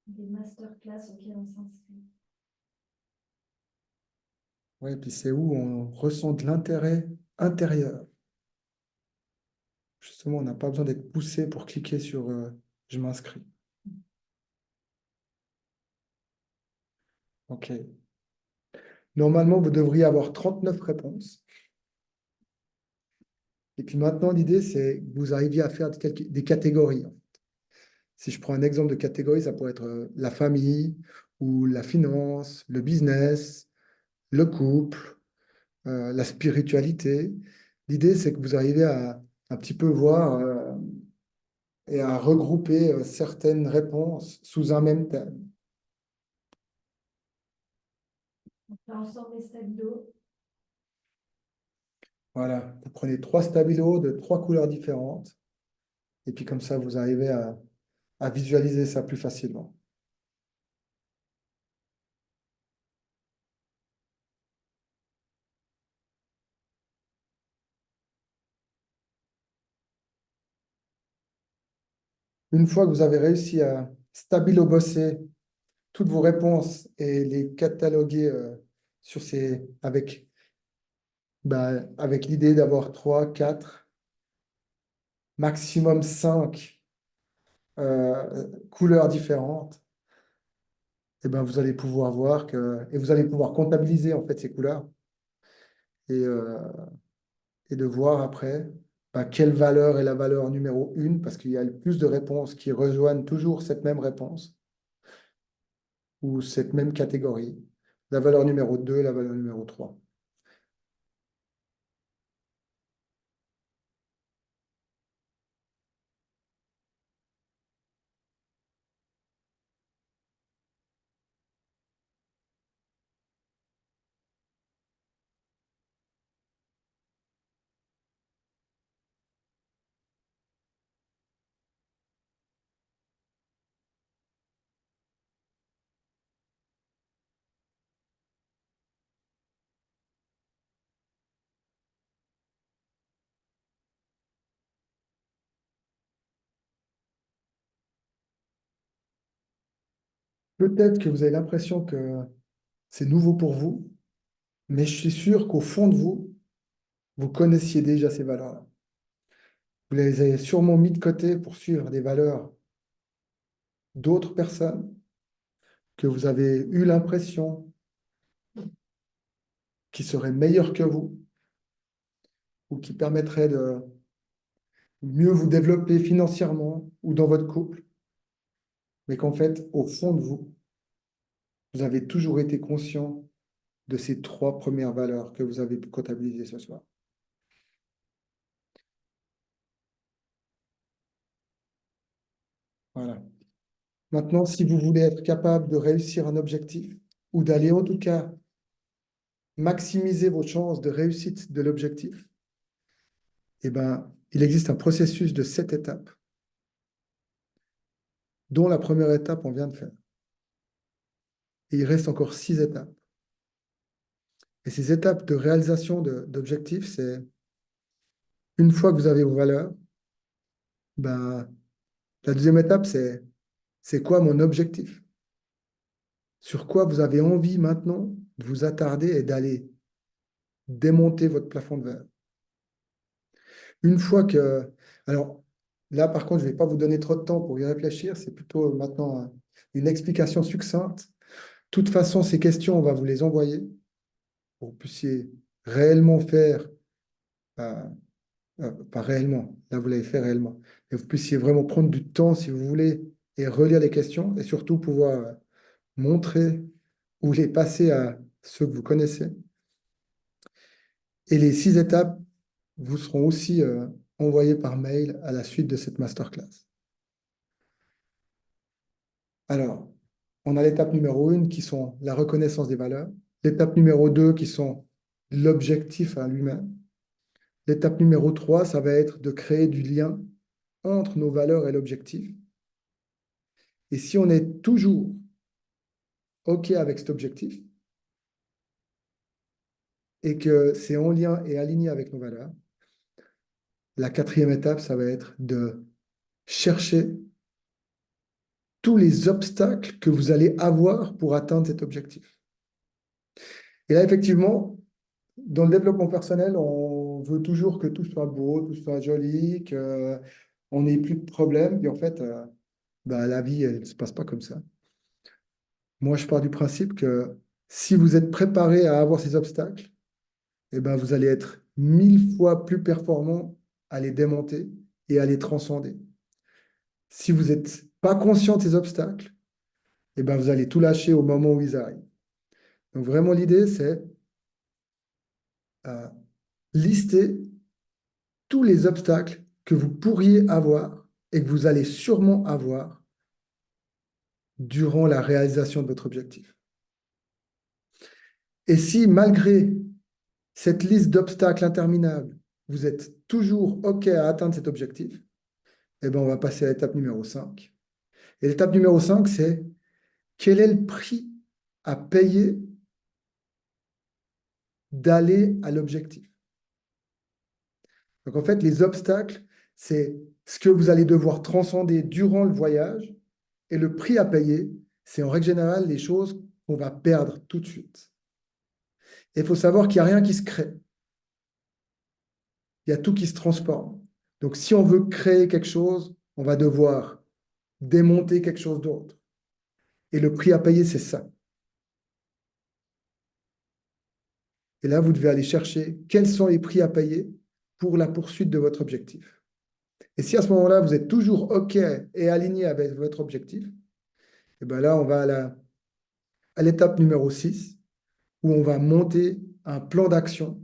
Des masterclass auxquels on s'inscrit. Oui, et puis c'est où on ressent de l'intérêt intérieur. Justement, on n'a pas besoin d'être poussé pour cliquer sur je m'inscris. OK. Normalement, vous devriez avoir 39 réponses. Et puis maintenant, l'idée, c'est que vous arriviez à faire des catégories. Si je prends un exemple de catégorie, ça pourrait être la famille ou la finance, le business, le couple, la spiritualité. L'idée, c'est que vous arrivez à un petit peu voir et à regrouper certaines réponses sous un même thème. Là, on sort des stabilos. Voilà, vous prenez 3 stabilos de 3 couleurs différentes, et puis comme ça, vous arrivez à visualiser ça plus facilement. Une fois que vous avez réussi à stabilo-bosser toutes vos réponses et les cataloguer avec l'idée d'avoir 3, 4, maximum 5 couleurs différentes, et ben, vous allez pouvoir voir et vous allez pouvoir comptabiliser en fait ces couleurs et, et de voir après ben, quelle valeur est la valeur numéro 1, parce qu'il y a le plus de réponses qui rejoignent toujours cette même réponse ou cette même catégorie. La valeur numéro 2 et la valeur numéro 3. Peut-être que vous avez l'impression que c'est nouveau pour vous, mais je suis sûr qu'au fond de vous, vous connaissiez déjà ces valeurs-là. Vous les avez sûrement mis de côté pour suivre des valeurs d'autres personnes que vous avez eu l'impression qui seraient meilleures que vous ou qui permettraient de mieux vous développer financièrement ou dans votre couple, mais qu'en fait, au fond de vous, vous avez toujours été conscient de ces trois premières valeurs que vous avez comptabilisées ce soir. Voilà. Maintenant, si vous voulez être capable de réussir un objectif ou d'aller en tout cas maximiser vos chances de réussite de l'objectif, eh ben, il existe un processus de 7 étapes, dont la première étape, on vient de faire. Et il reste encore 6 étapes. Et ces étapes de réalisation d'objectifs, c'est une fois que vous avez vos valeurs, ben, la deuxième étape, c'est quoi mon objectif? Sur quoi vous avez envie maintenant de vous attarder et d'aller démonter votre plafond de verre? Une fois que... Alors là, par contre, je ne vais pas vous donner trop de temps pour y réfléchir, c'est plutôt maintenant une explication succincte. De toute façon, ces questions, on va vous les envoyer pour que vous puissiez réellement faire, euh, pas réellement, là vous l'avez fait réellement, mais vous puissiez vraiment prendre du temps si vous voulez et relire les questions et surtout pouvoir montrer ou les passer à ceux que vous connaissez. Et les 6 étapes vous seront aussi envoyées par mail à la suite de cette masterclass. Alors, on a l'étape numéro 1 qui sont la reconnaissance des valeurs, l'étape numéro 2 qui sont l'objectif à lui-même. L'étape numéro 3, ça va être de créer du lien entre nos valeurs et l'objectif. Et si on est toujours OK avec cet objectif et que c'est en lien et aligné avec nos valeurs, la quatrième étape, ça va être de chercher tous les obstacles que vous allez avoir pour atteindre cet objectif. Et là, effectivement, dans le développement personnel, on veut toujours que tout soit beau, tout soit joli, qu'on n'ait plus de problèmes. Et en fait, bah, la vie, elle ne se passe pas comme ça. Moi, je pars du principe que si vous êtes préparé à avoir ces obstacles, eh ben, vous allez être 1000 fois plus performant à les démonter et à les transcender. Si vous n'êtes pas conscient de ces obstacles, eh ben, vous allez tout lâcher au moment où ils arrivent. Donc vraiment, l'idée, c'est euh, lister tous les obstacles que vous pourriez avoir et que vous allez sûrement avoir durant la réalisation de votre objectif. Et si malgré cette liste d'obstacles interminables, vous êtes toujours OK à atteindre cet objectif, eh ben, on va passer à l'étape numéro 5. Et l'étape numéro 5, c'est quel est le prix à payer d'aller à l'objectif. Donc en fait, les obstacles, c'est ce que vous allez devoir transcender durant le voyage. Et le prix à payer, c'est en règle générale les choses qu'on va perdre tout de suite. Et il faut savoir qu'il n'y a rien qui se crée. Il y a tout qui se transforme. Donc si on veut créer quelque chose, on va devoir démonter quelque chose d'autre. Et le prix à payer, c'est ça. Et là, vous devez aller chercher quels sont les prix à payer pour la poursuite de votre objectif. Et si à ce moment-là, vous êtes toujours OK et aligné avec votre objectif, et bien là, on va à l'étape numéro 6, où on va monter un plan d'action.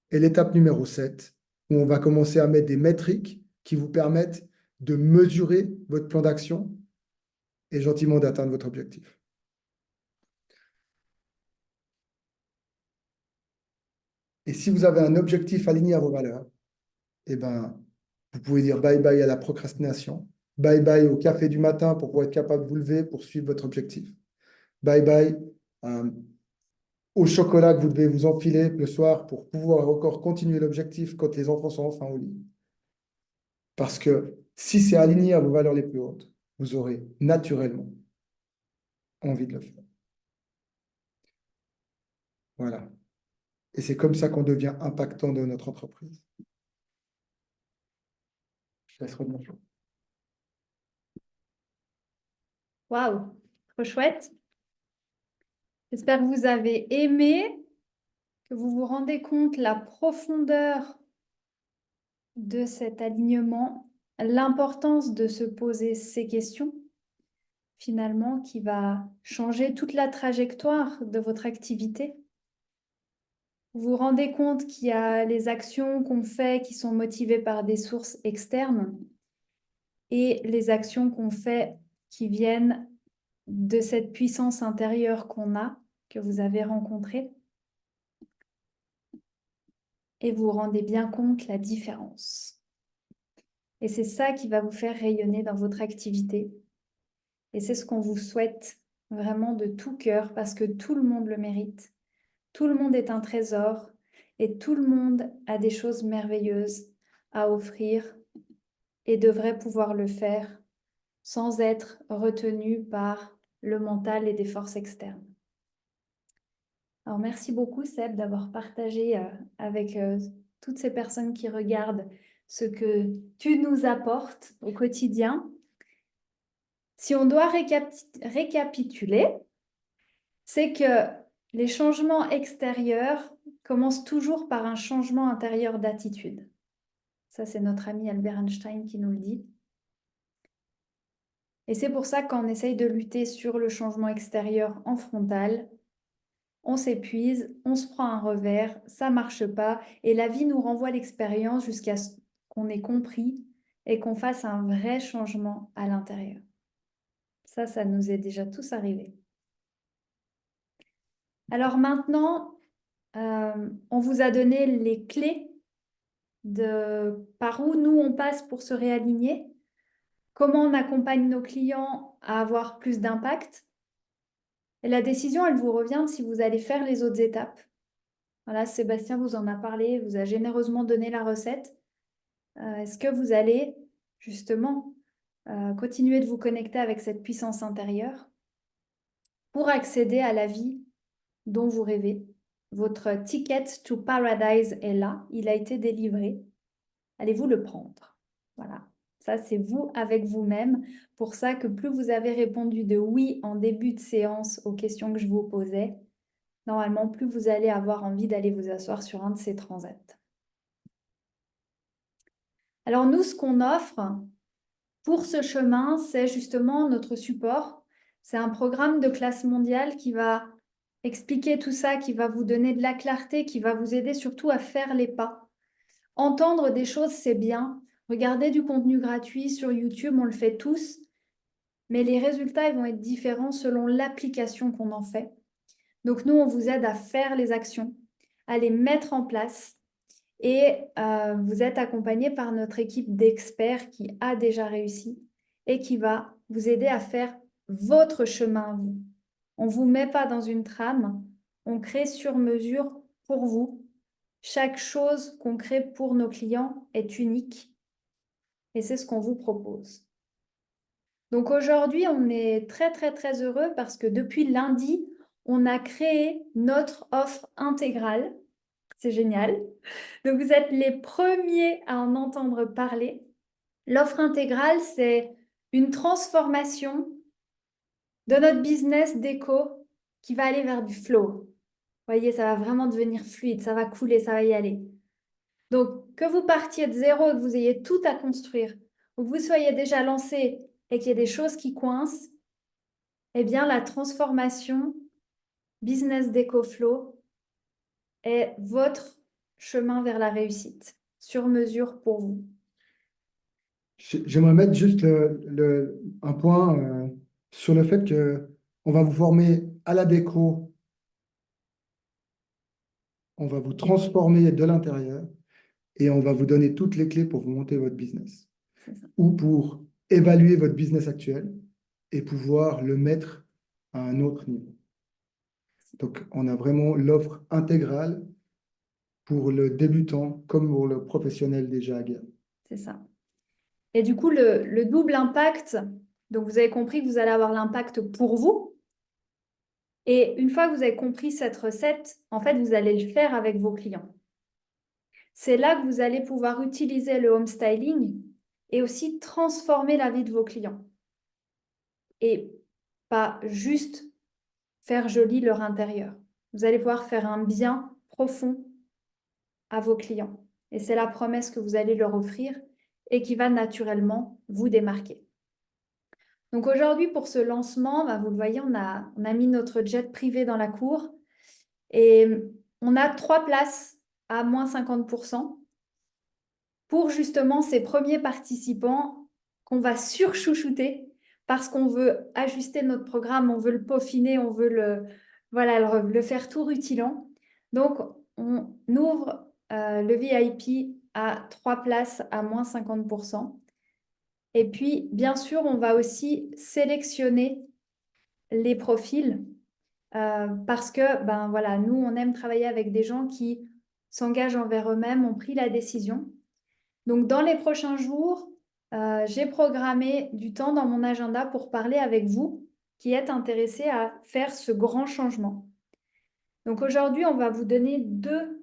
Et l'étape numéro 7, où on va commencer à mettre des métriques qui vous permettent de mesurer votre plan d'action et gentiment d'atteindre votre objectif. Et si vous avez un objectif aligné à vos valeurs, eh ben, vous pouvez dire bye bye à la procrastination, bye bye au café du matin pour pouvoir être capable de vous lever pour suivre votre objectif, bye bye au chocolat que vous devez vous enfiler le soir pour pouvoir encore continuer l'objectif quand les enfants sont enfin au lit. Parce que si c'est aligné à vos valeurs les plus hautes, vous aurez naturellement envie de le faire. Voilà. Et c'est comme ça qu'on devient impactant dans notre entreprise. Je laisse revenir. Waouh, trop chouette. J'espère que vous avez aimé, que vous vous rendez compte la profondeur de cet alignement, l'importance de se poser ces questions, finalement, qui va changer toute la trajectoire de votre activité. Vous vous rendez compte qu'il y a les actions qu'on fait qui sont motivées par des sources externes et les actions qu'on fait qui viennent de cette puissance intérieure qu'on a, que vous avez rencontrée. Et vous vous rendez bien compte la différence. Et c'est ça qui va vous faire rayonner dans votre activité. Et c'est ce qu'on vous souhaite vraiment de tout cœur parce que tout le monde le mérite. Tout le monde est un trésor et tout le monde a des choses merveilleuses à offrir et devrait pouvoir le faire sans être retenu par le mental et des forces externes. Alors merci beaucoup Seb d'avoir partagé avec toutes ces personnes qui regardent ce que tu nous apportes au quotidien. Si on doit récapituler, c'est que les changements extérieurs commencent toujours par un changement intérieur d'attitude. Ça, c'est notre ami Albert Einstein qui nous le dit. Et c'est pour ça qu'on essaye de lutter sur le changement extérieur en frontal. On s'épuise, on se prend un revers, ça ne marche pas, et la vie nous renvoie l'expérience jusqu'à ce qu'on ait compris et qu'on fasse un vrai changement à l'intérieur. Ça nous est déjà tous arrivé. Alors maintenant, on vous a donné les clés de par où nous on passe pour se réaligner, comment on accompagne nos clients à avoir plus d'impact. Et la décision, elle vous revient si vous allez faire les autres étapes. Voilà, Sébastien vous en a parlé, vous a généreusement donné la recette. Est-ce que vous allez justement continuer de vous connecter avec cette puissance intérieure pour accéder à la vie dont vous rêvez? Votre ticket to paradise est là, il a été délivré. Allez-vous le prendre? Voilà, ça c'est vous avec vous-même. Pour ça que plus vous avez répondu de oui en début de séance aux questions que je vous posais, normalement plus vous allez avoir envie d'aller vous asseoir sur un de ces transats. Alors nous, ce qu'on offre pour ce chemin, c'est justement notre support. C'est un programme de classe mondiale qui va expliquer tout ça, qui va vous donner de la clarté, qui va vous aider surtout à faire les pas. Entendre des choses, c'est bien. Regarder du contenu gratuit sur YouTube, on le fait tous. Mais les résultats, ils vont être différents selon l'application qu'on en fait. Donc nous, on vous aide à faire les actions, à les mettre en place. Et vous êtes accompagné par notre équipe d'experts qui a déjà réussi et qui va vous aider à faire votre chemin à vous. On ne vous met pas dans une trame, on crée sur mesure pour vous. Chaque chose qu'on crée pour nos clients est unique et c'est ce qu'on vous propose. Donc aujourd'hui, on est très très très heureux parce que depuis lundi, on a créé notre offre intégrale. C'est génial. Donc vous êtes les premiers à en entendre parler. L'offre intégrale, c'est une transformation de notre business déco qui va aller vers du flow. Vous voyez, ça va vraiment devenir fluide, ça va couler, ça va y aller. Donc, que vous partiez de zéro et que vous ayez tout à construire, ou que vous soyez déjà lancé et qu'il y ait des choses qui coincent, eh bien, la transformation Business Déco Flow est votre chemin vers la réussite, sur mesure pour vous. J'aimerais mettre juste un point sur le fait que on va vous former à la déco, on va vous transformer de l'intérieur et on va vous donner toutes les clés pour vous monter votre business ou pour évaluer votre business actuel et pouvoir le mettre à un autre niveau. Donc, on a vraiment l'offre intégrale pour le débutant comme pour le professionnel déjà aguerri. C'est ça. Et du coup, le double impact, donc vous avez compris que vous allez avoir l'impact pour vous. Et une fois que vous avez compris cette recette, en fait, vous allez le faire avec vos clients. C'est là que vous allez pouvoir utiliser le home styling et aussi transformer la vie de vos clients. Et pas juste faire joli leur intérieur. Vous allez pouvoir faire un bien profond à vos clients. Et c'est la promesse que vous allez leur offrir et qui va naturellement vous démarquer. Donc aujourd'hui, pour ce lancement, vous le voyez, on a mis notre jet privé dans la cour et on a 3 places à moins 50% pour justement ces premiers participants qu'on va surchouchouter parce qu'on veut ajuster notre programme, on veut le peaufiner, on veut le faire tout rutilant. Donc, on ouvre le VIP à 3 places à moins 50%. Et puis, bien sûr, on va aussi sélectionner les profils parce que, nous, on aime travailler avec des gens qui s'engagent envers eux-mêmes, ont pris la décision. Donc, dans les prochains jours, j'ai programmé du temps dans mon agenda pour parler avec vous qui êtes intéressés à faire ce grand changement. Donc, aujourd'hui, on va vous donner 2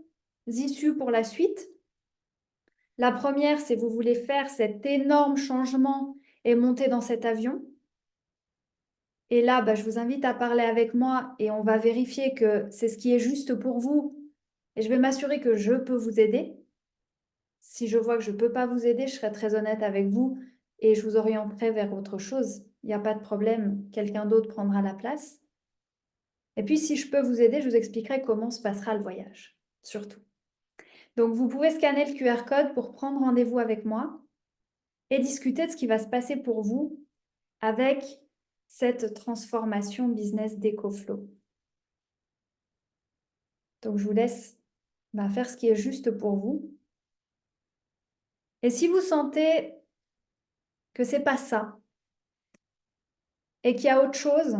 issues pour la suite. La première, c'est vous voulez faire cet énorme changement et monter dans cet avion. Et là, je vous invite à parler avec moi et on va vérifier que c'est ce qui est juste pour vous. Et je vais m'assurer que je peux vous aider. Si je vois que je ne peux pas vous aider, je serai très honnête avec vous et je vous orienterai vers autre chose. Il n'y a pas de problème, quelqu'un d'autre prendra la place. Et puis, si je peux vous aider, je vous expliquerai comment se passera le voyage, surtout. Donc, vous pouvez scanner le QR code pour prendre rendez-vous avec moi et discuter de ce qui va se passer pour vous avec cette transformation business d'EcoFlow. Donc, je vous laisse faire ce qui est juste pour vous. Et si vous sentez que ce n'est pas ça et qu'il y a autre chose,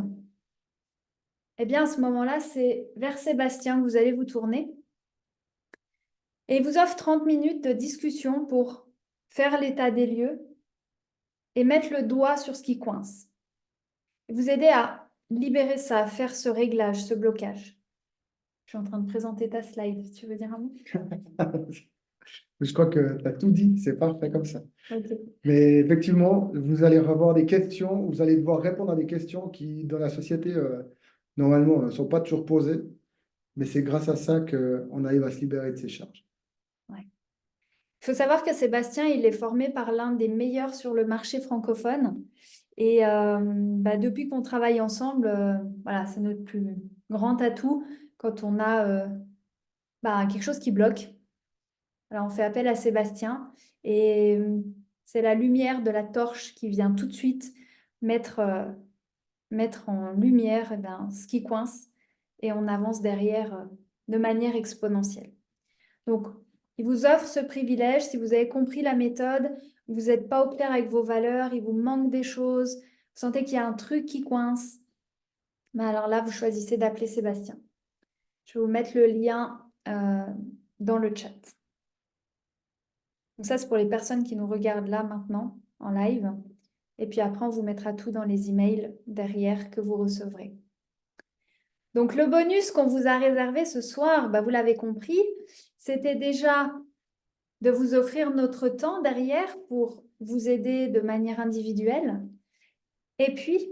eh bien, à ce moment-là, c'est vers Sébastien que vous allez vous tourner. Et il vous offre 30 minutes de discussion pour faire l'état des lieux et mettre le doigt sur ce qui coince. Et vous aider à libérer ça, à faire ce réglage, ce blocage. Je suis en train de présenter ta slide. Tu veux dire un mot? Je crois que tu as tout dit, c'est parfait comme ça. Okay. Mais effectivement, vous allez avoir des questions, vous allez devoir répondre à des questions qui, dans la société, normalement, ne sont pas toujours posées. Mais c'est grâce à ça qu'on arrive à se libérer de ces charges. Ouais. Il faut savoir que Sébastien, il est formé par l'un des meilleurs sur le marché francophone. Et depuis qu'on travaille ensemble, c'est notre plus grand atout quand on a quelque chose qui bloque. Alors, on fait appel à Sébastien et c'est la lumière de la torche qui vient tout de suite mettre en lumière ce qui coince et on avance derrière de manière exponentielle. Donc, il vous offre ce privilège. Si vous avez compris la méthode, vous n'êtes pas au clair avec vos valeurs, il vous manque des choses, vous sentez qu'il y a un truc qui coince, alors là, vous choisissez d'appeler Sébastien. Je vais vous mettre le lien dans le chat. Donc ça, c'est pour les personnes qui nous regardent là maintenant, en live. Et puis après, on vous mettra tout dans les emails derrière que vous recevrez. Donc le bonus qu'on vous a réservé ce soir, vous l'avez compris, c'était déjà de vous offrir notre temps derrière pour vous aider de manière individuelle. Et puis,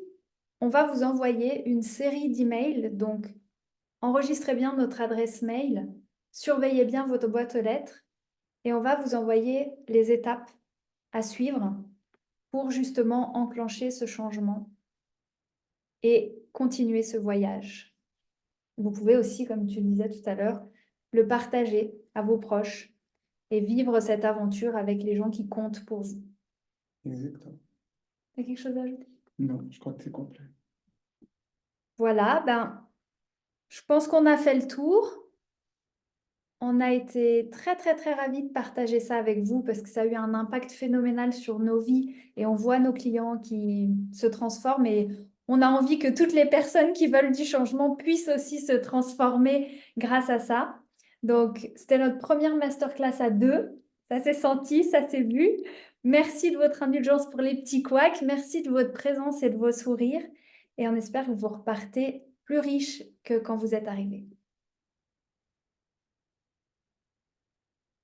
on va vous envoyer une série d'emails. Donc, enregistrez bien notre adresse mail, surveillez bien votre boîte aux lettres et on va vous envoyer les étapes à suivre pour justement enclencher ce changement et continuer ce voyage. Vous pouvez aussi, comme tu le disais tout à l'heure, le partager à vos proches et vivre cette aventure avec les gens qui comptent pour vous. Exactement. Tu as quelque chose à ajouter? Non, je crois que c'est complet. Voilà, je pense qu'on a fait le tour. On a été très, très, très ravis de partager ça avec vous parce que ça a eu un impact phénoménal sur nos vies et on voit nos clients qui se transforment et on a envie que toutes les personnes qui veulent du changement puissent aussi se transformer grâce à ça. Donc, c'était notre première masterclass à deux. Ça s'est senti, ça s'est vu. Merci de votre indulgence pour les petits couacs. Merci de votre présence et de vos sourires. Et on espère que vous repartez plus riche que quand vous êtes arrivés.